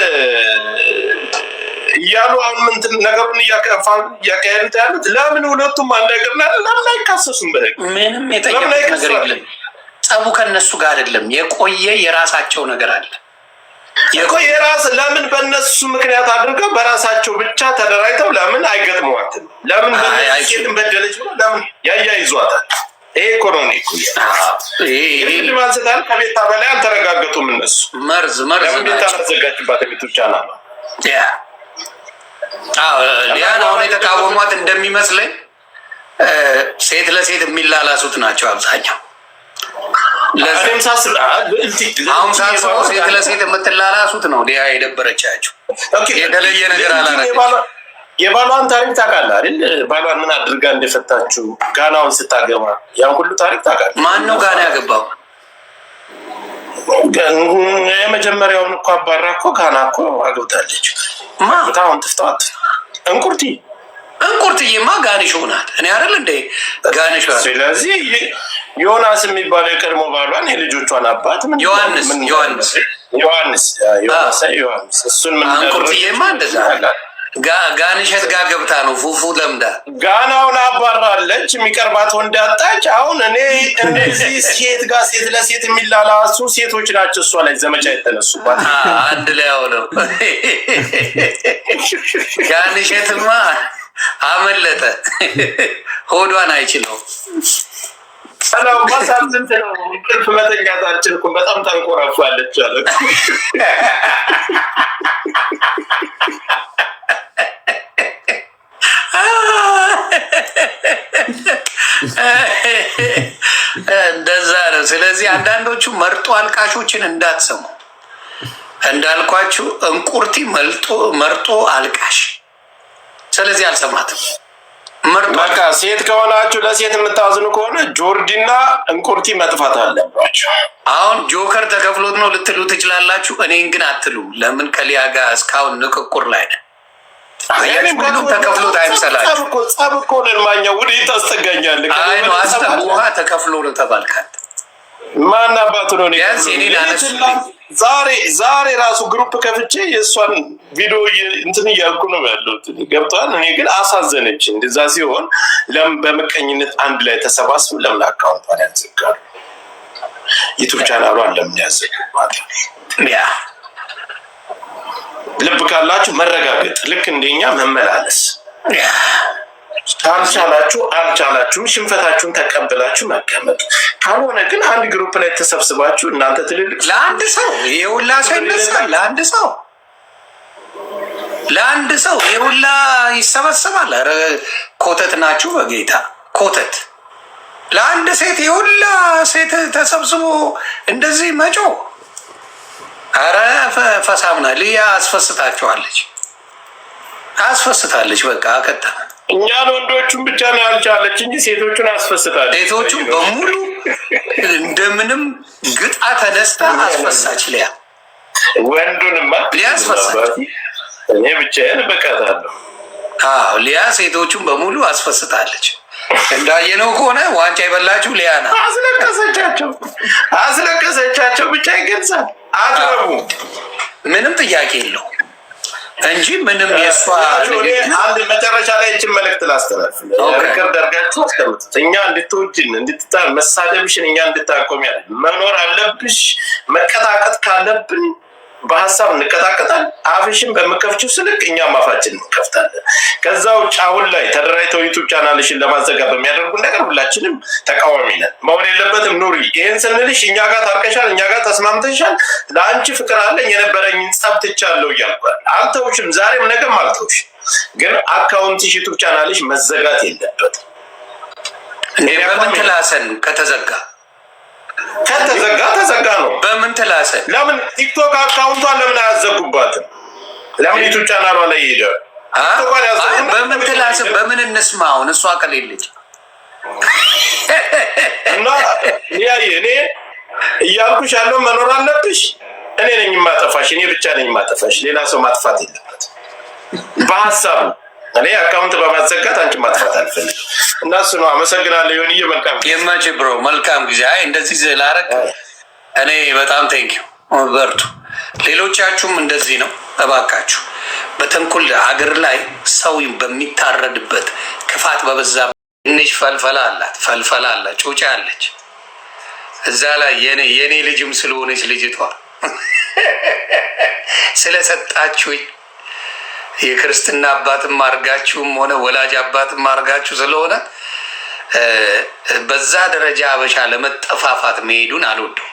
Speaker 1: እያሉ አሁን ምንትን ነገሩን እያካሄዱት ያሉት ለምን ሁለቱም አንድ ነገር ለምን አይካሰሱም?
Speaker 2: ምንም የጠየቁት ነገር የለም። ጸቡ ከነሱ ጋር አይደለም። የቆየ የራሳቸው ነገር አለ
Speaker 1: እኮ የራስ ለምን በእነሱ ምክንያት አድርገው በራሳቸው ብቻ ተደራጅተው ለምን አይገጥሟትም? ለምን በነሱ በደለች ብሎ ለምን ያያይዟታል? ይሄ ኢኮኖሚ ይሄ ማንሰታል ከቤታ በላይ አልተረጋገጡም። እነሱ
Speaker 2: መርዝ
Speaker 1: ቤታ ማዘጋጅባት ቤቶች አናለ
Speaker 2: ሊያን አሁን የተቃወሟት እንደሚመስለኝ ሴት ለሴት የሚላላሱት ናቸው አብዛኛው። አሁን ሳስበው ሴት ለሴት የምትላላሱት ነው ሊያ የደበረቻቸው። የተለየ ነገር አላረገችም።
Speaker 1: የባሏን ታሪክ ታውቃለህ አይደል? ባሏን ምን አድርጋ እንደፈታችሁ ጋናውን ስታገባ ያን ሁሉ ታሪክ ታውቃለህ?
Speaker 2: ማን ነው ጋና ያገባው?
Speaker 1: የመጀመሪያውን እኮ አባራ እኮ ጋና እኮ አግብታለች። አሁን ትፍታት
Speaker 2: እንቁርትዬማ ጋኒሾ ናት። እኔ አይደል እንደ ጋኒሾ።
Speaker 1: ስለዚህ ዮናስ የሚባለው የቀድሞ ባሏን የልጆቿን አባት ዮሐንስ እሱን ምን
Speaker 2: እንቁርትዬማ እንደዛ ጋንሸት ጋር ገብታ ነው ፉፉ ለምዳ
Speaker 1: ጋናውን አባራለች። የሚቀርባት ወንድ አጣች። አሁን እኔ እነዚህ ሴት ጋር ሴት ለሴት የሚላላሱ ሴቶች ናቸው እሷ ላይ ዘመቻ የተነሱባት።
Speaker 2: አንድ ላይ ሆነው ጋንሸትማ አመለጠ። ሆዷን አይችለው
Speaker 1: ሰላም ማሳዝን ነው። እንቅልፍ መተኛት አልችልኩም። በጣም ታንኮራፋለች አለ። እንደዛ ነው። ስለዚህ አንዳንዶቹ መርጦ አልቃሾችን እንዳትሰሙ እንዳልኳችሁ፣ እንቁርቲ መርጦ አልቃሽ። ስለዚህ አልሰማትም። በቃ ሴት ከሆናችሁ ለሴት የምታዝኑ ከሆነ ጆርዲና እንቁርቲ መጥፋት አለባቸው። አሁን ጆከር ተከፍሎት ነው ልትሉ ትችላላችሁ። እኔን ግን አትሉ። ለምን ከሊያ ጋር እስካሁን ንቅቁር ላይ ነን። ሁሉም ተከፍሎት አይምሰላችሁ። ጸብ እኮ ነን ማኛ ወደ ታስጠጋኛለህ። አይ ነው ውሃ ተከፍሎ ነው ተባልካል። ማን አባቱ ነው? ዛሬ ራሱ ግሩፕ ከፍቼ የእሷን ቪዲዮ እንትን እያልኩ ነው ያለሁት። ገብቷል። እኔ ግን አሳዘነች። እንደዛ ሲሆን ለምን በምቀኝነት አንድ ላይ ተሰባስቡ ለምን አካውንቷን ያዘጋሉ? ዩቱብ ቻናሏን ለምን ያዘጋሉ? ያ ልብ ካላችሁ መረጋገጥ፣ ልክ እንደኛ መመላለስ። ካልቻላችሁ አልቻላችሁም፣ ሽንፈታችሁን ተቀብላችሁ መቀመጥ። ካልሆነ ግን አንድ ግሩፕ ላይ ተሰብስባችሁ እናንተ ትልልቅ ለአንድ ሰው የሁላ ሰው ይነሳል። ለአንድ ሰው የሁላ ይሰበሰባል። ኧረ ኮተት ናችሁ በጌታ ኮተት። ለአንድ ሴት የሁላ ሴት ተሰብስቦ እንደዚህ መጮ። ኧረ ፈሳምና ልያ አስፈስታለች። በቃ አከተመ። እኛን ወንዶቹን ብቻ ነው ያልቻለች እንጂ ሴቶቹን አስፈስታለች። ሴቶቹን በሙሉ እንደምንም ግጣ ተነስታ አስፈሳች። ሊያ ወንዱንማ ሊያ አስፈሳች። እኔ ብቻዬን በቃታለሁ። ሊያ ሴቶቹን በሙሉ አስፈስታለች። እንዳየነው ከሆነ ዋንጫ የበላችሁ ሊያ ናት። አስለቀሰቻቸው ብቻ ይገልጻል። አትረቡ ምንም ጥያቄ የለው እንጂ ምንም የእሷ አንድ መጨረሻ ላይ እችን መልእክት ላስተላልፍ። ሪከርድ አድርጋችሁ አስቀምጡት። እኛ እንድትወጂን መሳደብሽን እኛ እንድታቆሚ ያለ መኖር አለብሽ። መቀጣቀጥ ካለብን በሀሳብ እንቀጣቀጣል። አፍሽን በምከፍችው ስልክ እኛም አፋችን እንከፍታለን። ከዛ ውጭ አሁን ላይ ተደራጅተው ዩቱብ ቻናልሽን ለማዘጋት በሚያደርጉ ነገር ሁላችንም ተቃዋሚ ነን። መሆን የለበትም። ኑሪ። ይህን ስንልሽ እኛ ጋር ታርቀሻል፣ እኛ ጋር ተስማምተሻል፣ ለአንቺ ፍቅር አለኝ፣ የነበረኝን ጸብ ትቻለሁ እያልኳል። አልተውሽም፣ ዛሬም ነገም አልተውሽ። ግን አካውንትሽ ዩቱብ ቻናልሽ መዘጋት የለበትም።
Speaker 2: በምን ትላሰን ከተዘጋ
Speaker 1: ተዘጋ ነው።
Speaker 2: በምን ትላሰን?
Speaker 1: ለምን ቲክቶክ አካውንቷን ለምን አያዘጉባትም? ለምን ዩቱብ ቻናሏ ላይ ይሄዳል?
Speaker 2: በምን ትላሰን? በምን እንስማ? አሁን እሷ ከሌለች
Speaker 1: እና እኔ እያልኩሽ ያለው መኖር አለብሽ። እኔ ነኝ የማጠፋሽ፣ እኔ ብቻ ነኝ የማጠፋሽ። ሌላ ሰው ማጥፋት የለበት በሀሳብ ነው። እኔ አካውንት በማዘጋት አንቺ ማጥፋት አልፈልግም። እና እሱ ነው። አመሰግናለሁ። ይሁንዬ መልካም
Speaker 2: የማጅ ብሮ መልካም ጊዜ። አይ እንደዚህ ላረግ እኔ በጣም ቴንኪው። በርቱ። ሌሎቻችሁም እንደዚህ ነው። እባካችሁ በተንኩል ሀገር ላይ ሰው በሚታረድበት ክፋት በበዛ ትንሽ ፈልፈላ አላት፣ ፈልፈላ አላት፣ ጩጫ አለች እዛ ላይ የኔ ልጅም ስለሆነች ልጅቷ ስለሰጣችሁኝ የክርስትና አባትም አድርጋችሁም ሆነ ወላጅ አባትም አድርጋችሁ ስለሆነ በዛ ደረጃ አበሻ ለመጠፋፋት መሄዱን አልወደውም።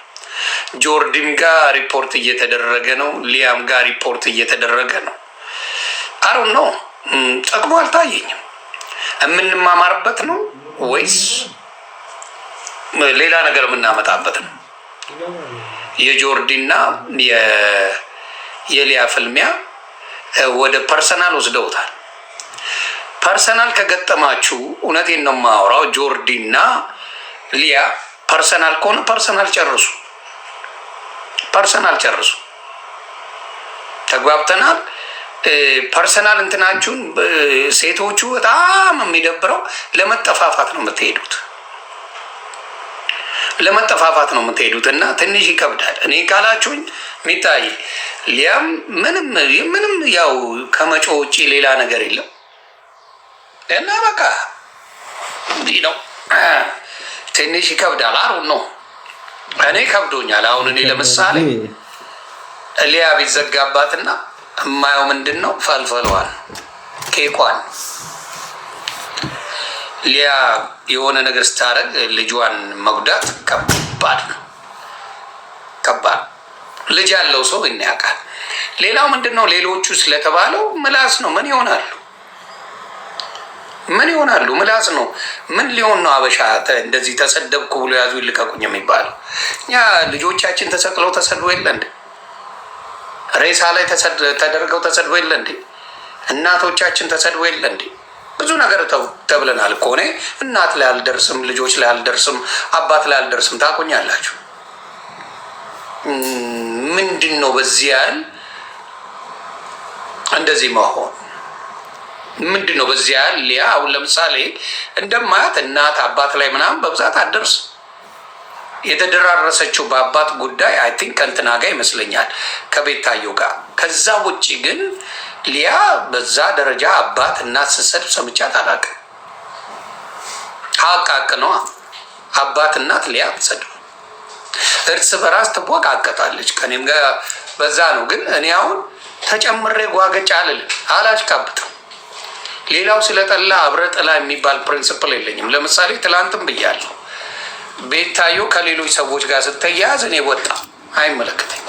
Speaker 2: ጆርዲም ጋር ሪፖርት እየተደረገ ነው፣ ሊያም ጋር ሪፖርት እየተደረገ ነው። አሩን ነው ጠቅሞ አልታየኝም። የምንማማርበት ነው ወይስ ሌላ ነገር የምናመጣበት ነው? የጆርዲና የሊያ ፍልሚያ ወደ ፐርሰናል ወስደውታል። ፐርሰናል ከገጠማችሁ እውነቴን ነው የማወራው። ጆርዲና ሊያ ፐርሰናል ከሆነ ፐርሰናል ጨርሱ፣ ፐርሰናል ጨርሱ። ተግባብተናል። ፐርሰናል እንትናችሁን ሴቶቹ በጣም የሚደብረው ለመጠፋፋት ነው የምትሄዱት፣ ለመጠፋፋት ነው የምትሄዱት እና ትንሽ ይከብዳል። እኔ ካላችሁኝ ሚታይ ሊያም ምንም ያው ከመጮ ውጭ ሌላ ነገር የለም እና በቃ እንዲህ ነው። ትንሽ ይከብዳል። አሩን ነው እኔ ከብዶኛል። አሁን እኔ ለምሳሌ ሊያ ቢዘጋባትና የማየው ምንድን ነው? ፈልፈሏን፣ ኬኳን ሊያ የሆነ ነገር ስታደርግ ልጇን መጉዳት ከባድ ነው። ከባድ ልጅ ያለው ሰው ግን ያውቃል። ሌላው ምንድን ነው? ሌሎቹ ስለተባለው ምላስ ነው። ምን ይሆናሉ? ምን ይሆናሉ? ምላስ ነው። ምን ሊሆን ነው? አበሻ እንደዚህ ተሰደብኩ ብሎ ያዙ ይልቀቁኝ የሚባለው እኛ ልጆቻችን ተሰቅለው ተሰድቦ የለ እንዴ? ሬሳ ላይ ተደርገው ተሰድቦ የለ እንዴ? እናቶቻችን ተሰድቦ የለ እንዴ? ብዙ ነገር ተብለናል እኮ። እኔ እናት ላይ አልደርስም፣ ልጆች ላይ አልደርስም፣ አባት ላይ አልደርስም። ታቆኛላችሁ። ምንድን ነው በዚህ ያህል እንደዚህ መሆን? ምንድን ነው በዚህ ያህል? ሊያ አሁን ለምሳሌ እንደማያት እናት አባት ላይ ምናምን በብዛት አትደርስም። የተደራረሰችው በአባት ጉዳይ አይ ቲንክ ከእንትና ጋር ይመስለኛል ከቤታየው ጋር። ከዛ ውጭ ግን ሊያ በዛ ደረጃ አባት እናት ስትሰድብ ሰምቻት አላውቅም። ሀቅ ነዋ። አባት እናት ሊያ ትሰድብ፣ እርስ በራስ ትቦቃቀጣለች። ከኔም ጋር በዛ ነው። ግን እኔ አሁን ተጨምሬ ጓገጭ አላሽቃብጥም። ሌላው ስለጠላ አብረ ጥላ የሚባል ፕሪንስፕል የለኝም። ለምሳሌ ትላንትም ብያለሁ፣ ቤታየው ከሌሎች ሰዎች ጋር ስትያያዝ እኔ ወጣ አይመለከተኝ።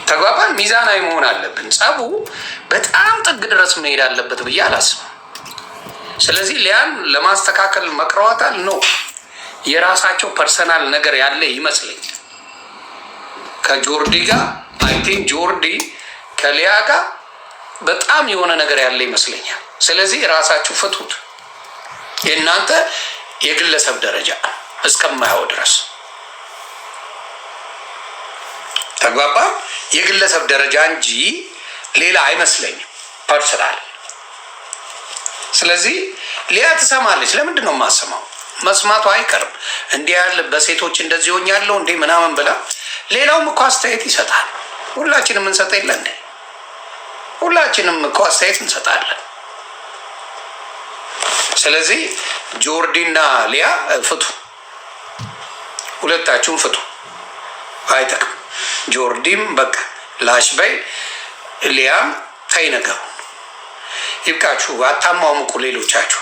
Speaker 2: ተግባባን። ሚዛናዊ መሆን አለብን። ጸቡ በጣም ጥግ ድረስ መሄድ አለበት ብዬ አላስብም። ስለዚህ ሊያን ለማስተካከል መክረዋታል። ነው የራሳቸው ፐርሰናል ነገር ያለ ይመስለኝ ከጆርዲ ጋር አይ ቲንክ ጆርዲ ከሊያ ጋር በጣም የሆነ ነገር ያለ ይመስለኛል። ስለዚህ ራሳችሁ ፍቱት። የእናንተ የግለሰብ ደረጃ እስከማየው ድረስ ተግባባ። የግለሰብ ደረጃ እንጂ ሌላ አይመስለኝም ፐርሰናል። ስለዚህ ሊያ ትሰማለች። ለምንድን ነው የማሰማው? መስማቱ አይቀርም። እንዲህ ያለ በሴቶች እንደዚህ ሆኛለሁ እንዴ ምናምን ብላ ሌላውም እኮ አስተያየት ይሰጣል። ሁላችንም እንሰጥ የለ እንዴ? ሁላችንም እኮ አስተያየት እንሰጣለን። ስለዚህ ጆርዲና ሊያ ፍቱ፣ ሁለታችሁም ፍቱ። አይጠቅም። ጆርዲም በቃ ላሽ በይ፣ ሊያም ተይ ነገሩ ይብቃችሁ። አታሟሙቁ ሌሎቻችሁ።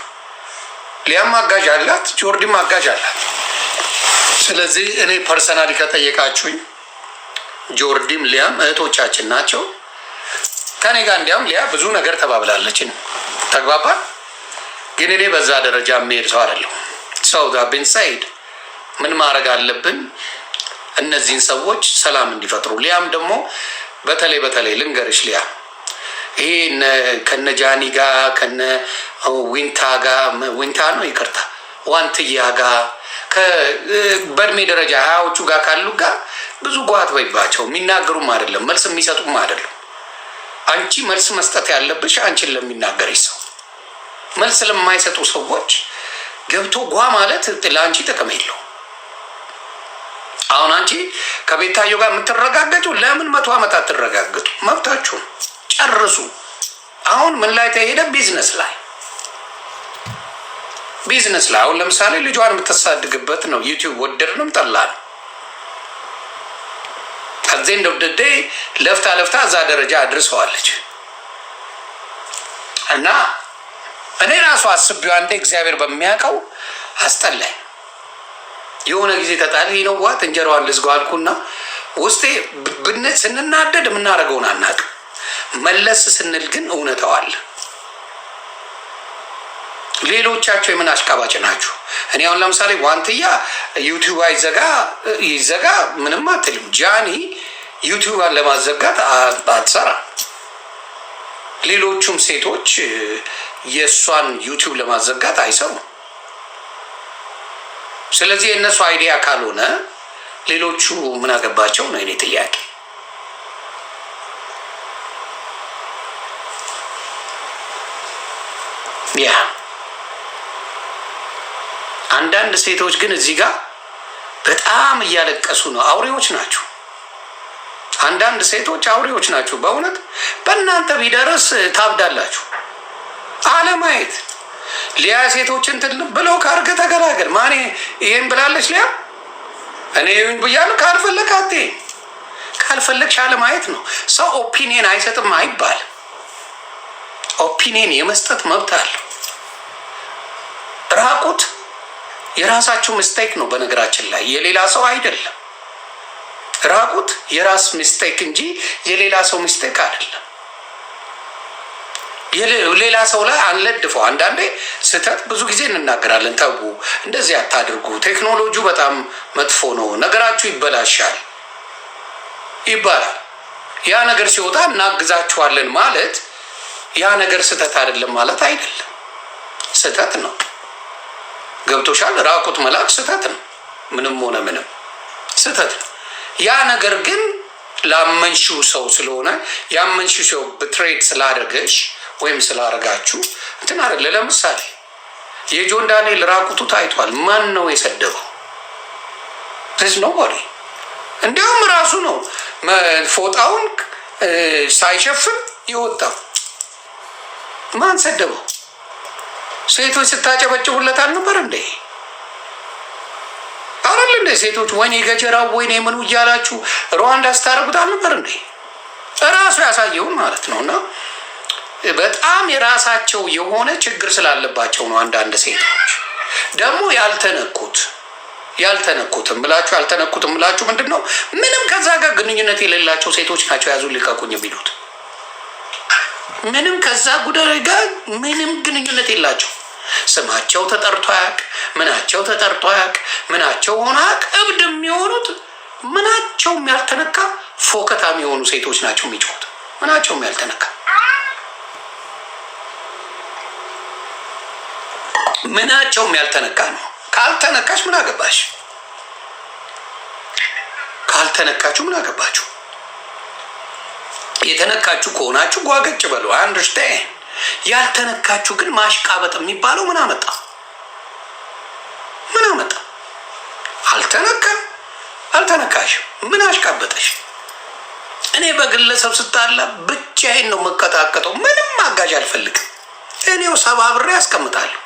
Speaker 2: ሊያም አጋዥ አላት፣ ጆርዲም አጋዥ አላት። ስለዚህ እኔ ፐርሰናሊ ከጠየቃችሁኝ ጆርዲም ሊያም እህቶቻችን ናቸው። ከኔ ጋር እንዲያውም ሊያ ብዙ ነገር ተባብላለችን። ተግባባ። ግን እኔ በዛ ደረጃ የሚሄድ ሰው አይደለሁ። ሰው ዳብን ሳይድ ምን ማድረግ አለብን? እነዚህን ሰዎች ሰላም እንዲፈጥሩ። ሊያም ደግሞ በተለይ ልንገርሽ ሊያ፣ ይሄ ከነጃኒ ጋር ከነ ዊንታ ጋር ዊንታ ነው ይቅርታ፣ ዋንትያ ጋር በእድሜ ደረጃ ሀያዎቹ ጋር ካሉ ጋር ብዙ ጓት በይባቸው። የሚናገሩም አይደለም መልስ የሚሰጡም አይደለም። አንቺ መልስ መስጠት ያለብሽ አንቺን ለሚናገርሽ ሰው። መልስ ለማይሰጡ ሰዎች ገብቶ ጓ ማለት ለአንቺ ጥቅም የለው። አሁን አንቺ ከቤታዮ ጋር የምትረጋገጡ ለምን 100 ዓመት አትረጋገጡ? መብታችሁ ጨርሱ። አሁን ምን ላይ ተሄደ? ቢዝነስ ላይ አሁን ለምሳሌ ልጇን የምታሳድግበት ነው። ዩቲዩብ ወደድንም ጠላን ከዚህ እንደወደደ ለፍታ እዛ ደረጃ አድርሰዋለች። እና እኔ ራሱ አስቤው አንዴ እግዚአብሔር በሚያውቀው አስጠላኝ። የሆነ ጊዜ ተጣል ነው ዋት እንጀራዋን ልዝጋው አልኩና ውስጤ ስንናደድ የምናደርገውን አናውቅም። መለስ ስንል ግን እውነታው አለ። ሌሎቻቸው የምን አሽቃባጭ ናችሁ? እኔ አሁን ለምሳሌ ዋንትያ ዩቲዩብ ይዘጋ ምንም አትልም። ጃኒ ዩቲዩብን ለማዘጋት አትሰራም። ሌሎቹም ሴቶች የእሷን ዩቲዩብ ለማዘጋት አይሰሩም። ስለዚህ የእነሱ አይዲያ ካልሆነ ሌሎቹ ምን አገባቸው ነው የኔ ጥያቄ። ያ አንዳንድ ሴቶች ግን እዚህ ጋር በጣም እያለቀሱ ነው። አውሬዎች ናቸው። አንዳንድ ሴቶች አውሬዎች ናቸው። በእውነት በእናንተ ቢደርስ ታብዳላችሁ። አለማየት ሊያ ሴቶችን ብለው ካርገ ተገላገል። ማን ይሄን ብላለች ሊያ? እኔ ብያለሁ። ካልፈለግሽ አለማየት ነው። ሰው ኦፒኒየን አይሰጥም አይባልም። ኦፒኒየን የመስጠት መብት አለው። ራቁት የራሳችሁ ሚስቴክ ነው። በነገራችን ላይ የሌላ ሰው አይደለም። ራቁት የራስ ሚስቴክ እንጂ የሌላ ሰው ሚስቴክ አይደለም። ሌላ ሰው ላይ አንለድፈው። አንዳንዴ ስህተት ብዙ ጊዜ እንናገራለን። ተው እንደዚህ አታድርጉ፣ ቴክኖሎጂው በጣም መጥፎ ነው፣ ነገራችሁ ይበላሻል ይባላል። ያ ነገር ሲወጣ እናግዛችኋለን ማለት ያ ነገር ስህተት አይደለም ማለት አይደለም። ስህተት ነው። ገብቶሻል? ራቁት መላክ ስህተት ነው። ምንም ሆነ ምንም ስህተት ነው። ያ ነገር ግን ላመንሽው ሰው ስለሆነ ያመንሽው ሰው ብትሬድ ስላደረገሽ ወይም ስላደረጋችሁ እንትን አይደለ። ለምሳሌ የጆን ዳንኤል ራቁቱ ታይቷል። ማን ነው የሰደበው? ዝ ነው ወሬ። እንዲያውም ራሱ ነው ፎጣውን ሳይሸፍን የወጣው። ማን ሰደበው? ሴቶች ስታጨበጭቡለት አልነበር እንዴ? አረል እንዴ? ሴቶች ወይኔ ገጀራው ወይኔ ምኑ እያላችሁ ሩዋንዳ ስታረጉት አልነበር እንዴ? እራሱ ያሳየውን ማለት ነው። እና በጣም የራሳቸው የሆነ ችግር ስላለባቸው ነው። አንዳንድ ሴቶች ደግሞ ያልተነኩትም ብላችሁ ምንድን ነው ምንም ከዛ ጋር ግንኙነት የሌላቸው ሴቶች ናቸው ያዙ ሊቀቁኝ የሚሉት። ምንም ከዛ ጉዳይ ጋር ምንም ግንኙነት የላቸው። ስማቸው ተጠርቶ አያውቅ፣ ምናቸው ተጠርቶ አያውቅ፣ ምናቸው ሆነ አያውቅ። እብድ የሚሆኑት ምናቸውም ያልተነካ ፎከታም የሆኑ ሴቶች ናቸው የሚጮሁት። ምናቸውም ያልተነካ ምናቸውም ያልተነካ ነው። ካልተነካሽ ምን አገባሽ? ካልተነካችሁ ምን አገባችሁ? የተነካችሁ ከሆናችሁ ጓገጭ በሉ። አንደርስታንድ። ያልተነካችሁ ግን ማሽቃበጥ የሚባለው ምን አመጣ? አልተነካሽ ምን አሽቃበጠሽ? እኔ በግለሰብ ስታላ ብቻዬን ነው መቀጣቀጠው። ምንም አጋዥ አልፈልግም። እኔው ሰባብሬ ያስቀምጣለሁ።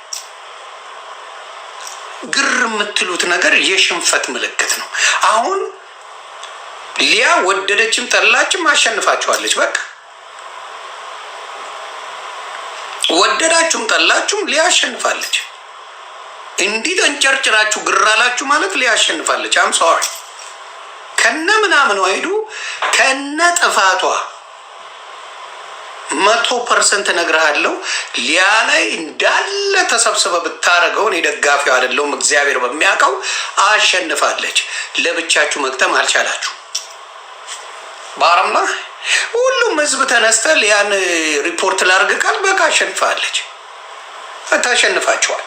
Speaker 2: ግር የምትሉት ነገር የሽንፈት ምልክት ነው። አሁን ሊያ ወደደችም ጠላችም አሸንፋችኋለች። በቃ ወደዳችሁም ጠላችሁም ሊያ አሸንፋለች። እንዲህ ተንጨርጭራችሁ ግር አላችሁ ማለት ሊያ አሸንፋለች። አም ሶሪ ከነ ምናምን ሄዱ ከነ ጥፋቷ 100% እነግርሃለሁ። ሊያ ላይ እንዳለ ተሰብስበ ብታረገው እኔ ደጋፊው አይደለሁም። እግዚአብሔር በሚያውቀው አሸንፋለች። ለብቻችሁ መግጠም አልቻላችሁ። ባረምላ ሁሉም ህዝብ ተነስተ ሊያን ሪፖርት ላርግ ቃል በቃ አሸንፋለች። ታሸንፋችኋል።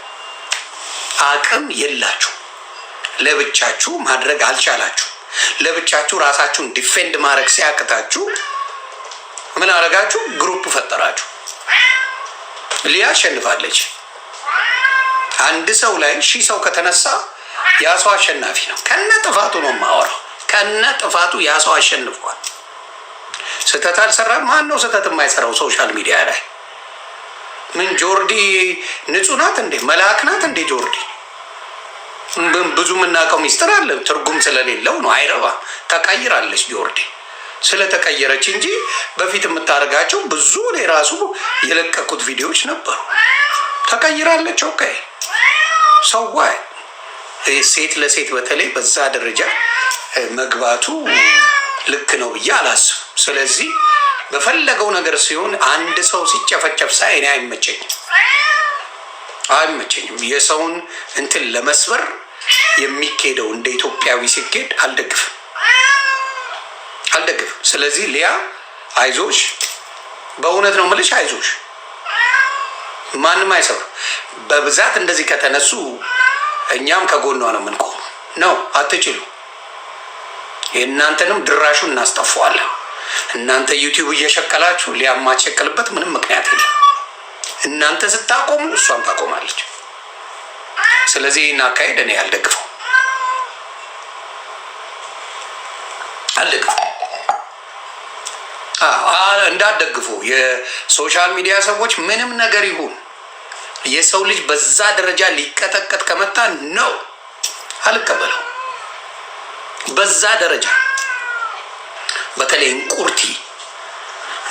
Speaker 2: አቅም የላችሁ። ለብቻችሁ ማድረግ አልቻላችሁ። ለብቻችሁ ራሳችሁን ዲፌንድ ማድረግ ሲያቅታችሁ ምን አረጋችሁ? ግሩፕ ፈጠራችሁ። ሊያ አሸንፋለች። አንድ ሰው ላይ 1000 ሰው ከተነሳ ያ ሰው አሸናፊ ነው። ከነ ጥፋቱ ነው የማወራው። ከነ ጥፋቱ ያ ሰው አሸንፏል። ስህተት አልሰራም። ማን ነው ስህተት የማይሰራው? ሶሻል ሚዲያ ላይ ምን ጆርዲ ንጹህ ናት እንዴ? መልአክ ናት እንዴ ጆርዲ? ብዙ የምናውቀው ሚስጥር አለ። ትርጉም ስለሌለው ነው። አይረባ ተቀይራለች ጆርዲ ስለተቀየረች እንጂ በፊት የምታደርጋቸው ብዙ ላይ ራሱ የለቀቁት ቪዲዮዎች ነበሩ። ተቀይራለች። ኦኬ ሰዋ ሴት ለሴት በተለይ በዛ ደረጃ መግባቱ ልክ ነው ብዬ አላስብም። ስለዚህ በፈለገው ነገር ሲሆን አንድ ሰው ሲጨፈጨፍ ሳይ እኔ አይመቸኝም። የሰውን እንትን ለመስበር የሚኬደው እንደ ኢትዮጵያዊ ሲኬድ አልደግፍም። ስለዚህ ሊያ አይዞሽ፣ በእውነት ነው የምልሽ፣ አይዞሽ። ማንም አይሰብር። በብዛት እንደዚህ ከተነሱ እኛም ከጎኗ ነው የምንቆም ነው። አትችሉ። የእናንተንም ድራሹን እናስጠፋዋለን። እናንተ ዩቲዩብ እየሸቀላችሁ ሊያ የማትሸቀልበት ምንም ምክንያት የለም። እናንተ ስታቆሙ እሷም ታቆማለች። ስለዚህ ይህን አካሄድ እኔ አልደግፈው። እንዳትደግፉ የሶሻል ሚዲያ ሰዎች። ምንም ነገር ይሁን የሰው ልጅ በዛ ደረጃ ሊቀጠቀጥ ከመጣ ነው አልቀበለው። በዛ ደረጃ በተለይ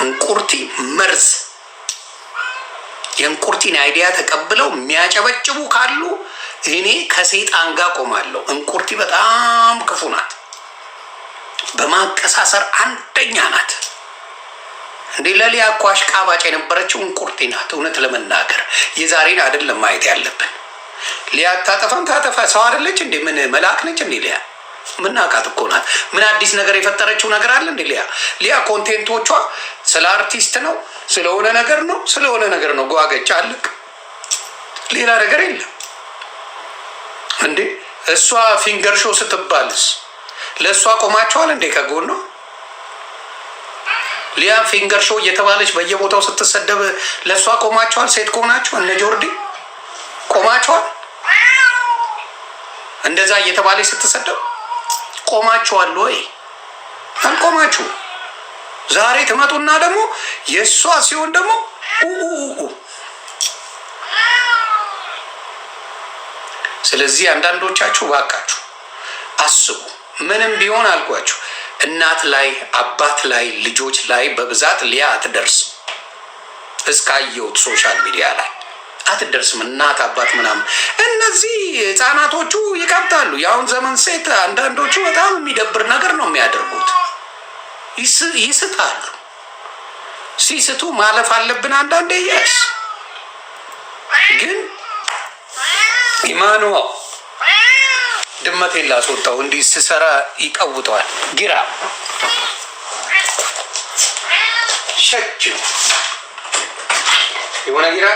Speaker 2: እንቁርቲ መርዝ የእንቁርቲን አይዲያ ተቀብለው የሚያጨበጭቡ ካሉ እኔ ከሰይጣን ጋር ቆማለሁ። እንቁርቲ በጣም ክፉ ናት። በማቀሳሰር አንደኛ ናት። እንዴ ለሊያ እኮ አሽቃባጭ የነበረችው እንቁርቲ ናት። እውነት ለመናገር የዛሬን አይደለም ማየት ያለብን። ሊያ ታጠፋም ታጠፋ ሰው አይደለች እንዴ? ምን መልአክ ነች እንዴ ሊያ? ምን አውቃት እኮ ናት። ምን አዲስ ነገር የፈጠረችው ነገር አለ እንዴ ሊያ? ኮንቴንቶቿ ስለ አርቲስት ነው፣ ስለሆነ ነገር ነው። ጓገጭ አለቅ፣ ሌላ ነገር የለም እንዴ። እሷ ፊንገር ሾው ስትባልስ ለእሷ ቆማቸዋል እንዴ? ከጎን ነው ሊያ ፊንገር ሾው እየተባለች በየቦታው ስትሰደብ ለእሷ ቆማቸዋል? ሴት ከሆናችሁ እነ ጆርዲ ቆማቸዋል? እንደዛ እየተባለች ስትሰደብ ቆማችኋል ወይ? አልቆማችሁ። ዛሬ ትመጡና ደግሞ የእሷ ሲሆን ደግሞ ስለዚህ አንዳንዶቻችሁ ባካችሁ አስቡ። ምንም ቢሆን አልኳችሁ፣ እናት ላይ አባት ላይ ልጆች ላይ በብዛት ሊያ አትደርስም። እስካየሁት ሶሻል ሚዲያ ላይ አትደርስም። እናት አባት ምናምን እነዚህ ህፃናቶቹ ይቀብጣሉ። የአሁን ዘመን ሴት አንዳንዶቹ በጣም የሚደብር ነገር ነው የሚያደርጉት። ይስታሉ። ሲስቱ ማለፍ አለብን አንዳንዴ። የስ ግን ኢማኑኤል ድመቴን ላስወጣው እንዲህ ስሰራ ይቀውጠዋል። ጊራ ሸች የሆነ ጊራ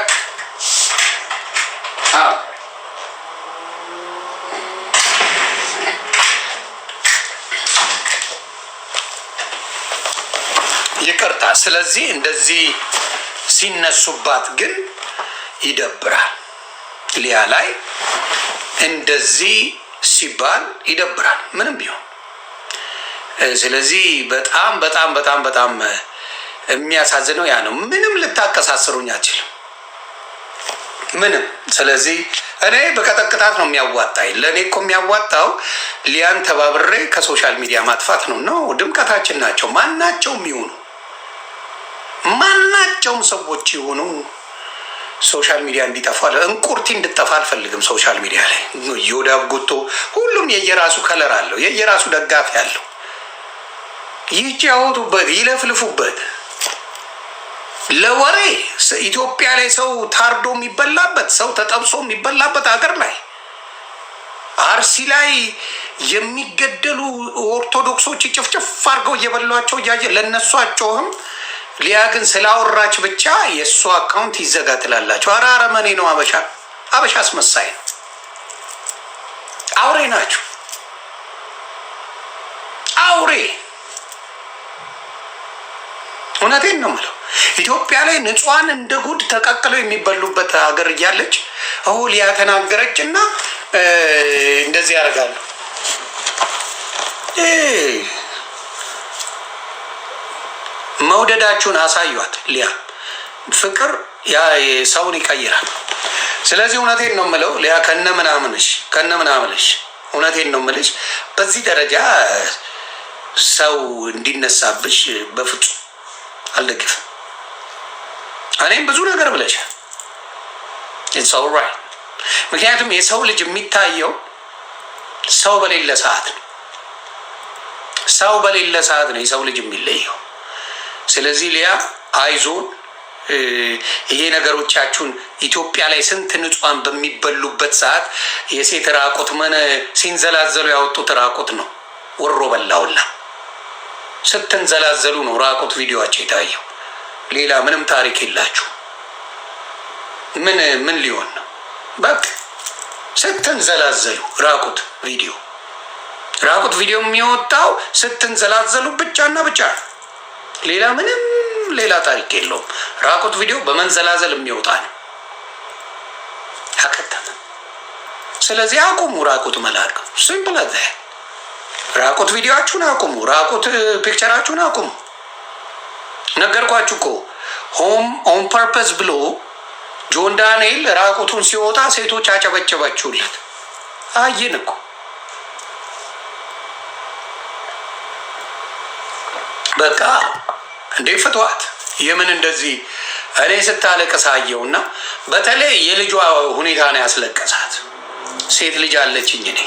Speaker 2: ይቅርታ። ስለዚህ እንደዚህ ሲነሱባት ግን ይደብራል። ሊያ ላይ እንደዚህ ሲባል ይደብራል ምንም ቢሆን። ስለዚህ በጣም በጣም በጣም በጣም የሚያሳዝነው ያ ነው። ምንም ልታቀሳስሩኝ አችልም ምንም። ስለዚህ እኔ በቀጠቅጣት ነው የሚያዋጣኝ። ለእኔ እኮ የሚያዋጣው ሊያን ተባብሬ ከሶሻል ሚዲያ ማጥፋት ነው። ነው ድምቀታችን ናቸው። ማናቸውም ሰዎች ይሆኑ ሶሻል ሚዲያ እንዲጠፋ፣ እንቁርቲ እንድጠፋ አልፈልግም። ሶሻል ሚዲያ ላይ ዮዳብ ጉቶ ሁሉም የየራሱ ከለር አለው፣ የየራሱ ደጋፊ አለው። ይጫወቱበት፣ ይለፍልፉበት። ለወሬ ኢትዮጵያ ላይ ሰው ታርዶ የሚበላበት ሰው ተጠብሶ የሚበላበት ሀገር ላይ አርሲ ላይ የሚገደሉ ኦርቶዶክሶች ጭፍጭፍ አድርገው እየበሏቸው እያየ ለእነሱ አጮህም። ሊያ ግን ስላወራች ብቻ የእሱ አካውንት ይዘጋ ትላላቸው። ኧረ አረመኔ ነው አበሻ። አበሻ አስመሳይ ነው። አውሬ ናቸው። አውሬ እውነቴን ነው የምለው። ኢትዮጵያ ላይ ንጹሐን እንደ ጉድ ተቀቅለው የሚበሉበት ሀገር እያለች ሊያ ተናገረች እና እንደዚህ ያደርጋሉ። መውደዳችሁን አሳዩት። ሊያ ፍቅር ሰውን ይቀይራል። ስለዚህ እውነቴን ነው የምለው ሊያ ከነ ምናምንሽ እውነቴን ነው የምልሽ በዚህ ደረጃ ሰው እንዲነሳብሽ በፍጹም አልደግፍም። እኔም ብዙ ነገር ብለሻል። ኢትስ ኦልራይት። ምክንያቱም የሰው ልጅ የሚታየው ሰው በሌለ ሰዓት ነው። የሰው ልጅ የሚለየው። ስለዚህ ሊያ አይዞን። ይሄ ነገሮቻችሁን ኢትዮጵያ ላይ ስንት ንጹሐን በሚበሉበት ሰዓት የሴት ራቁት ሲንዘላዘሉ ያወጡት ራቁት ነው። ወሮ በላውላ ስትንዘላዘሉ ነው ራቁት ቪዲዮቸው የታየው። ሌላ ምንም ታሪክ የላችሁ። ምን ሊሆን ነው? በቃ ስትንዘላዘሉ ራቁት ቪዲዮ የሚወጣው ስትንዘላዘሉ ብቻና ብቻ ነው። ሌላ ታሪክ የለውም። ራቁት ቪዲዮ በመንዘላዘል የሚወጣ ነው። አከተመ። ስለዚህ አቁሙ ራቁት መላክ። ሲምፕል አዘ ራቁት ቪዲዮአችሁን አቁሙ። ራቁት ፒክቸራችሁን አቁሙ። ነገርኳችሁ እኮ ኦን ፐርፐስ ብሎ ጆን ዳንኤል ራቁቱን ሲወጣ ሴቶች አጨበጨባችሁለት። አየን እኮ በቃ እንዴ ፍቷት። የምን እንደዚህ እኔ ስታለቅስ አየውና በተለይ የልጇ ሁኔታ ነው ያስለቀሳት። ሴት ልጅ አለችኝ እኔ።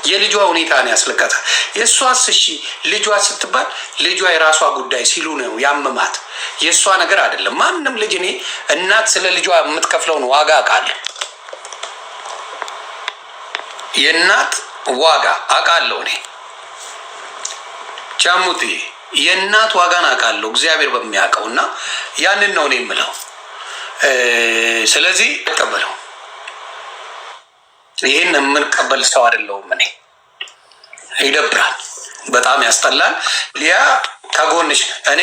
Speaker 2: የልጇ ሁኔታ ነው ያስለቀሳት። የእሷስ እሺ ልጇ ስትባል ልጇ የራሷ ጉዳይ ሲሉ ነው ያመማት። የእሷ ነገር አይደለም። ማንም ልጅ እኔ እናት ስለ ልጇ የምትከፍለውን ዋጋ አውቃለሁ። የእናት ዋጋ አውቃለሁ እኔ ቻሙቲ የእናት ዋጋን አውቃለሁ እግዚአብሔር በሚያውቀው እና ያንን ነው እኔ የምለው። ስለዚህ ተቀበለው። ይህን የምንቀበል ሰው አይደለሁም እኔ። ይደብራል፣ በጣም ያስጠላል። ሊያ ከጎንሽ እኔ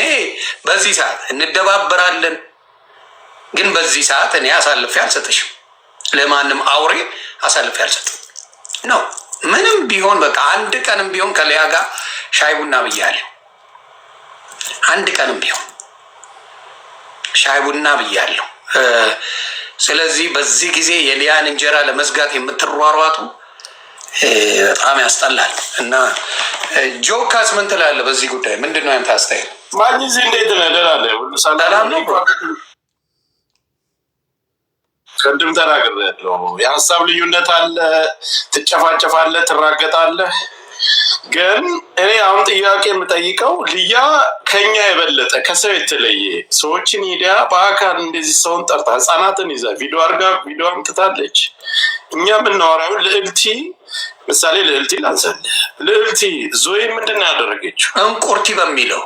Speaker 2: በዚህ ሰዓት እንደባበራለን፣ ግን በዚህ ሰዓት እኔ አሳልፌ አልሰጥሽም። ለማንም አውሬ አሳልፌ አልሰጥም ነው። ምንም ቢሆን በቃ አንድ ቀንም ቢሆን ከሊያ ጋር ሻይ ቡና ብያለሁ። አንድ ቀንም ቢሆን ሻይ ቡና ብያለሁ። ስለዚህ በዚህ ጊዜ የሊያን እንጀራ ለመዝጋት የምትሯሯጡ በጣም ያስጠላል። እና ጆካስ ምን ትላለህ በዚህ ጉዳይ? ምንድን ነው ያንተ አስተያየት?
Speaker 1: ማግኘት እንዴት ነህ? ደህና ነህ? ሁሉ ሰላም ነው? ቅድም ተናግሬያለሁ። የሀሳብ ልዩነት አለ፣ ትጨፋጨፋለህ፣ ትራገጣለህ። ግን እኔ አሁን ጥያቄ የምጠይቀው ልያ ከኛ የበለጠ ከሰው የተለየ ሰዎችን ሄዳ በአካል እንደዚህ ሰውን ጠርታ ህፃናትን ይዛ ቪዲዮ አርጋ ቪዲዮ አምጥታለች። እኛ የምናወራው ልዕልቲ ምሳሌ ልዕልቲ ላንሳለህ። ልዕልቲ ዞይ ምንድን ነው ያደረገችው?
Speaker 2: እንቁርቲ በሚለው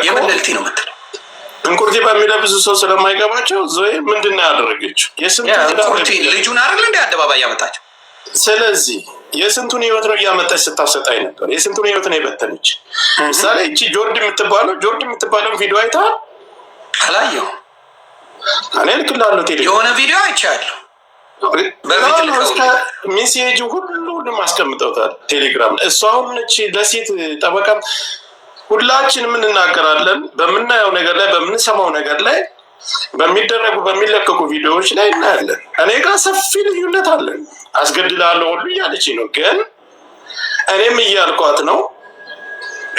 Speaker 2: የምን ልዕልቲ ነው የምትለው?
Speaker 1: እንቁርቲ በሚለው ብዙ ሰው ስለማይገባቸው ዞይ ምንድን ነው ያደረገችው?
Speaker 2: እንቁርቲ ልጁን አይደል እንደ አደባባይ ያመጣቸው።
Speaker 1: ስለዚህ የስንቱን ህይወት ነው እያመጣች ስታሰጣኝ ነበር። የስንቱን ህይወት ነው የበተነች። ምሳሌ እቺ ጆርድ የምትባለው ቪዲዮ አይተሃል?
Speaker 2: አላየሁም።
Speaker 1: እኔ ልክልሃለሁ። ቴሌ
Speaker 2: የሆነ ቪዲዮ አይቻለሁ።
Speaker 1: ሜሴጅ ሁሉንም አስቀምጠውታል ቴሌግራም። እሷ አሁን ነች ለሴት ጠበቃም። ሁላችንም እንናገራለን በምናየው ነገር ላይ በምንሰማው ነገር ላይ በሚለቀቁ ቪዲዮዎች ላይ እናያለን። እኔ ጋር ሰፊ ልዩነት አለን። አስገድላለሁ ሁሉ እያለች ነው፣ ግን እኔም እያልኳት ነው፣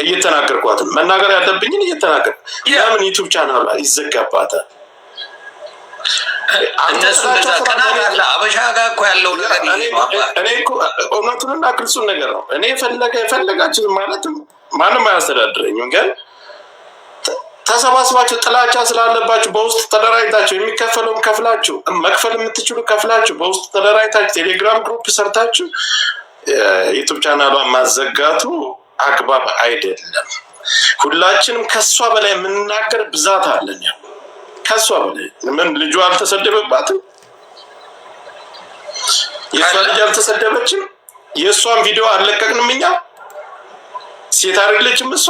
Speaker 1: እየተናገርኳት ነው። መናገር ያለብኝን እየተናገር ለምን ዩቱብ ቻናሏ ይዘጋባታል?
Speaker 2: እነሱ እንደዛ ቀናት አለ አበሻ ጋር እኮ ያለው ነገር
Speaker 1: እኔ እኮ እውነቱንና ግልጹን ነገር ነው። እኔ የፈለጋችሁ ማለት ማንም አያስተዳድረኝም፣ ግን ተሰባስባችሁ ጥላቻ ስላለባችሁ በውስጥ ተደራጅታችሁ የሚከፈለውን ከፍላችሁ መክፈል የምትችሉ ከፍላችሁ በውስጥ ተደራጅታችሁ ቴሌግራም ግሩፕ ሰርታችሁ ዩቱብ ቻናሏን ማዘጋቱ አግባብ አይደለም። ሁላችንም ከሷ በላይ የምንናገር ብዛት አለን። ያው ከሷ በላይ ምን ልጇ አልተሰደበባትም? የሷ ልጅ አልተሰደበችም? የእሷን ቪዲዮ አልለቀቅንም እኛ? ሴት አይደለችም እሷ?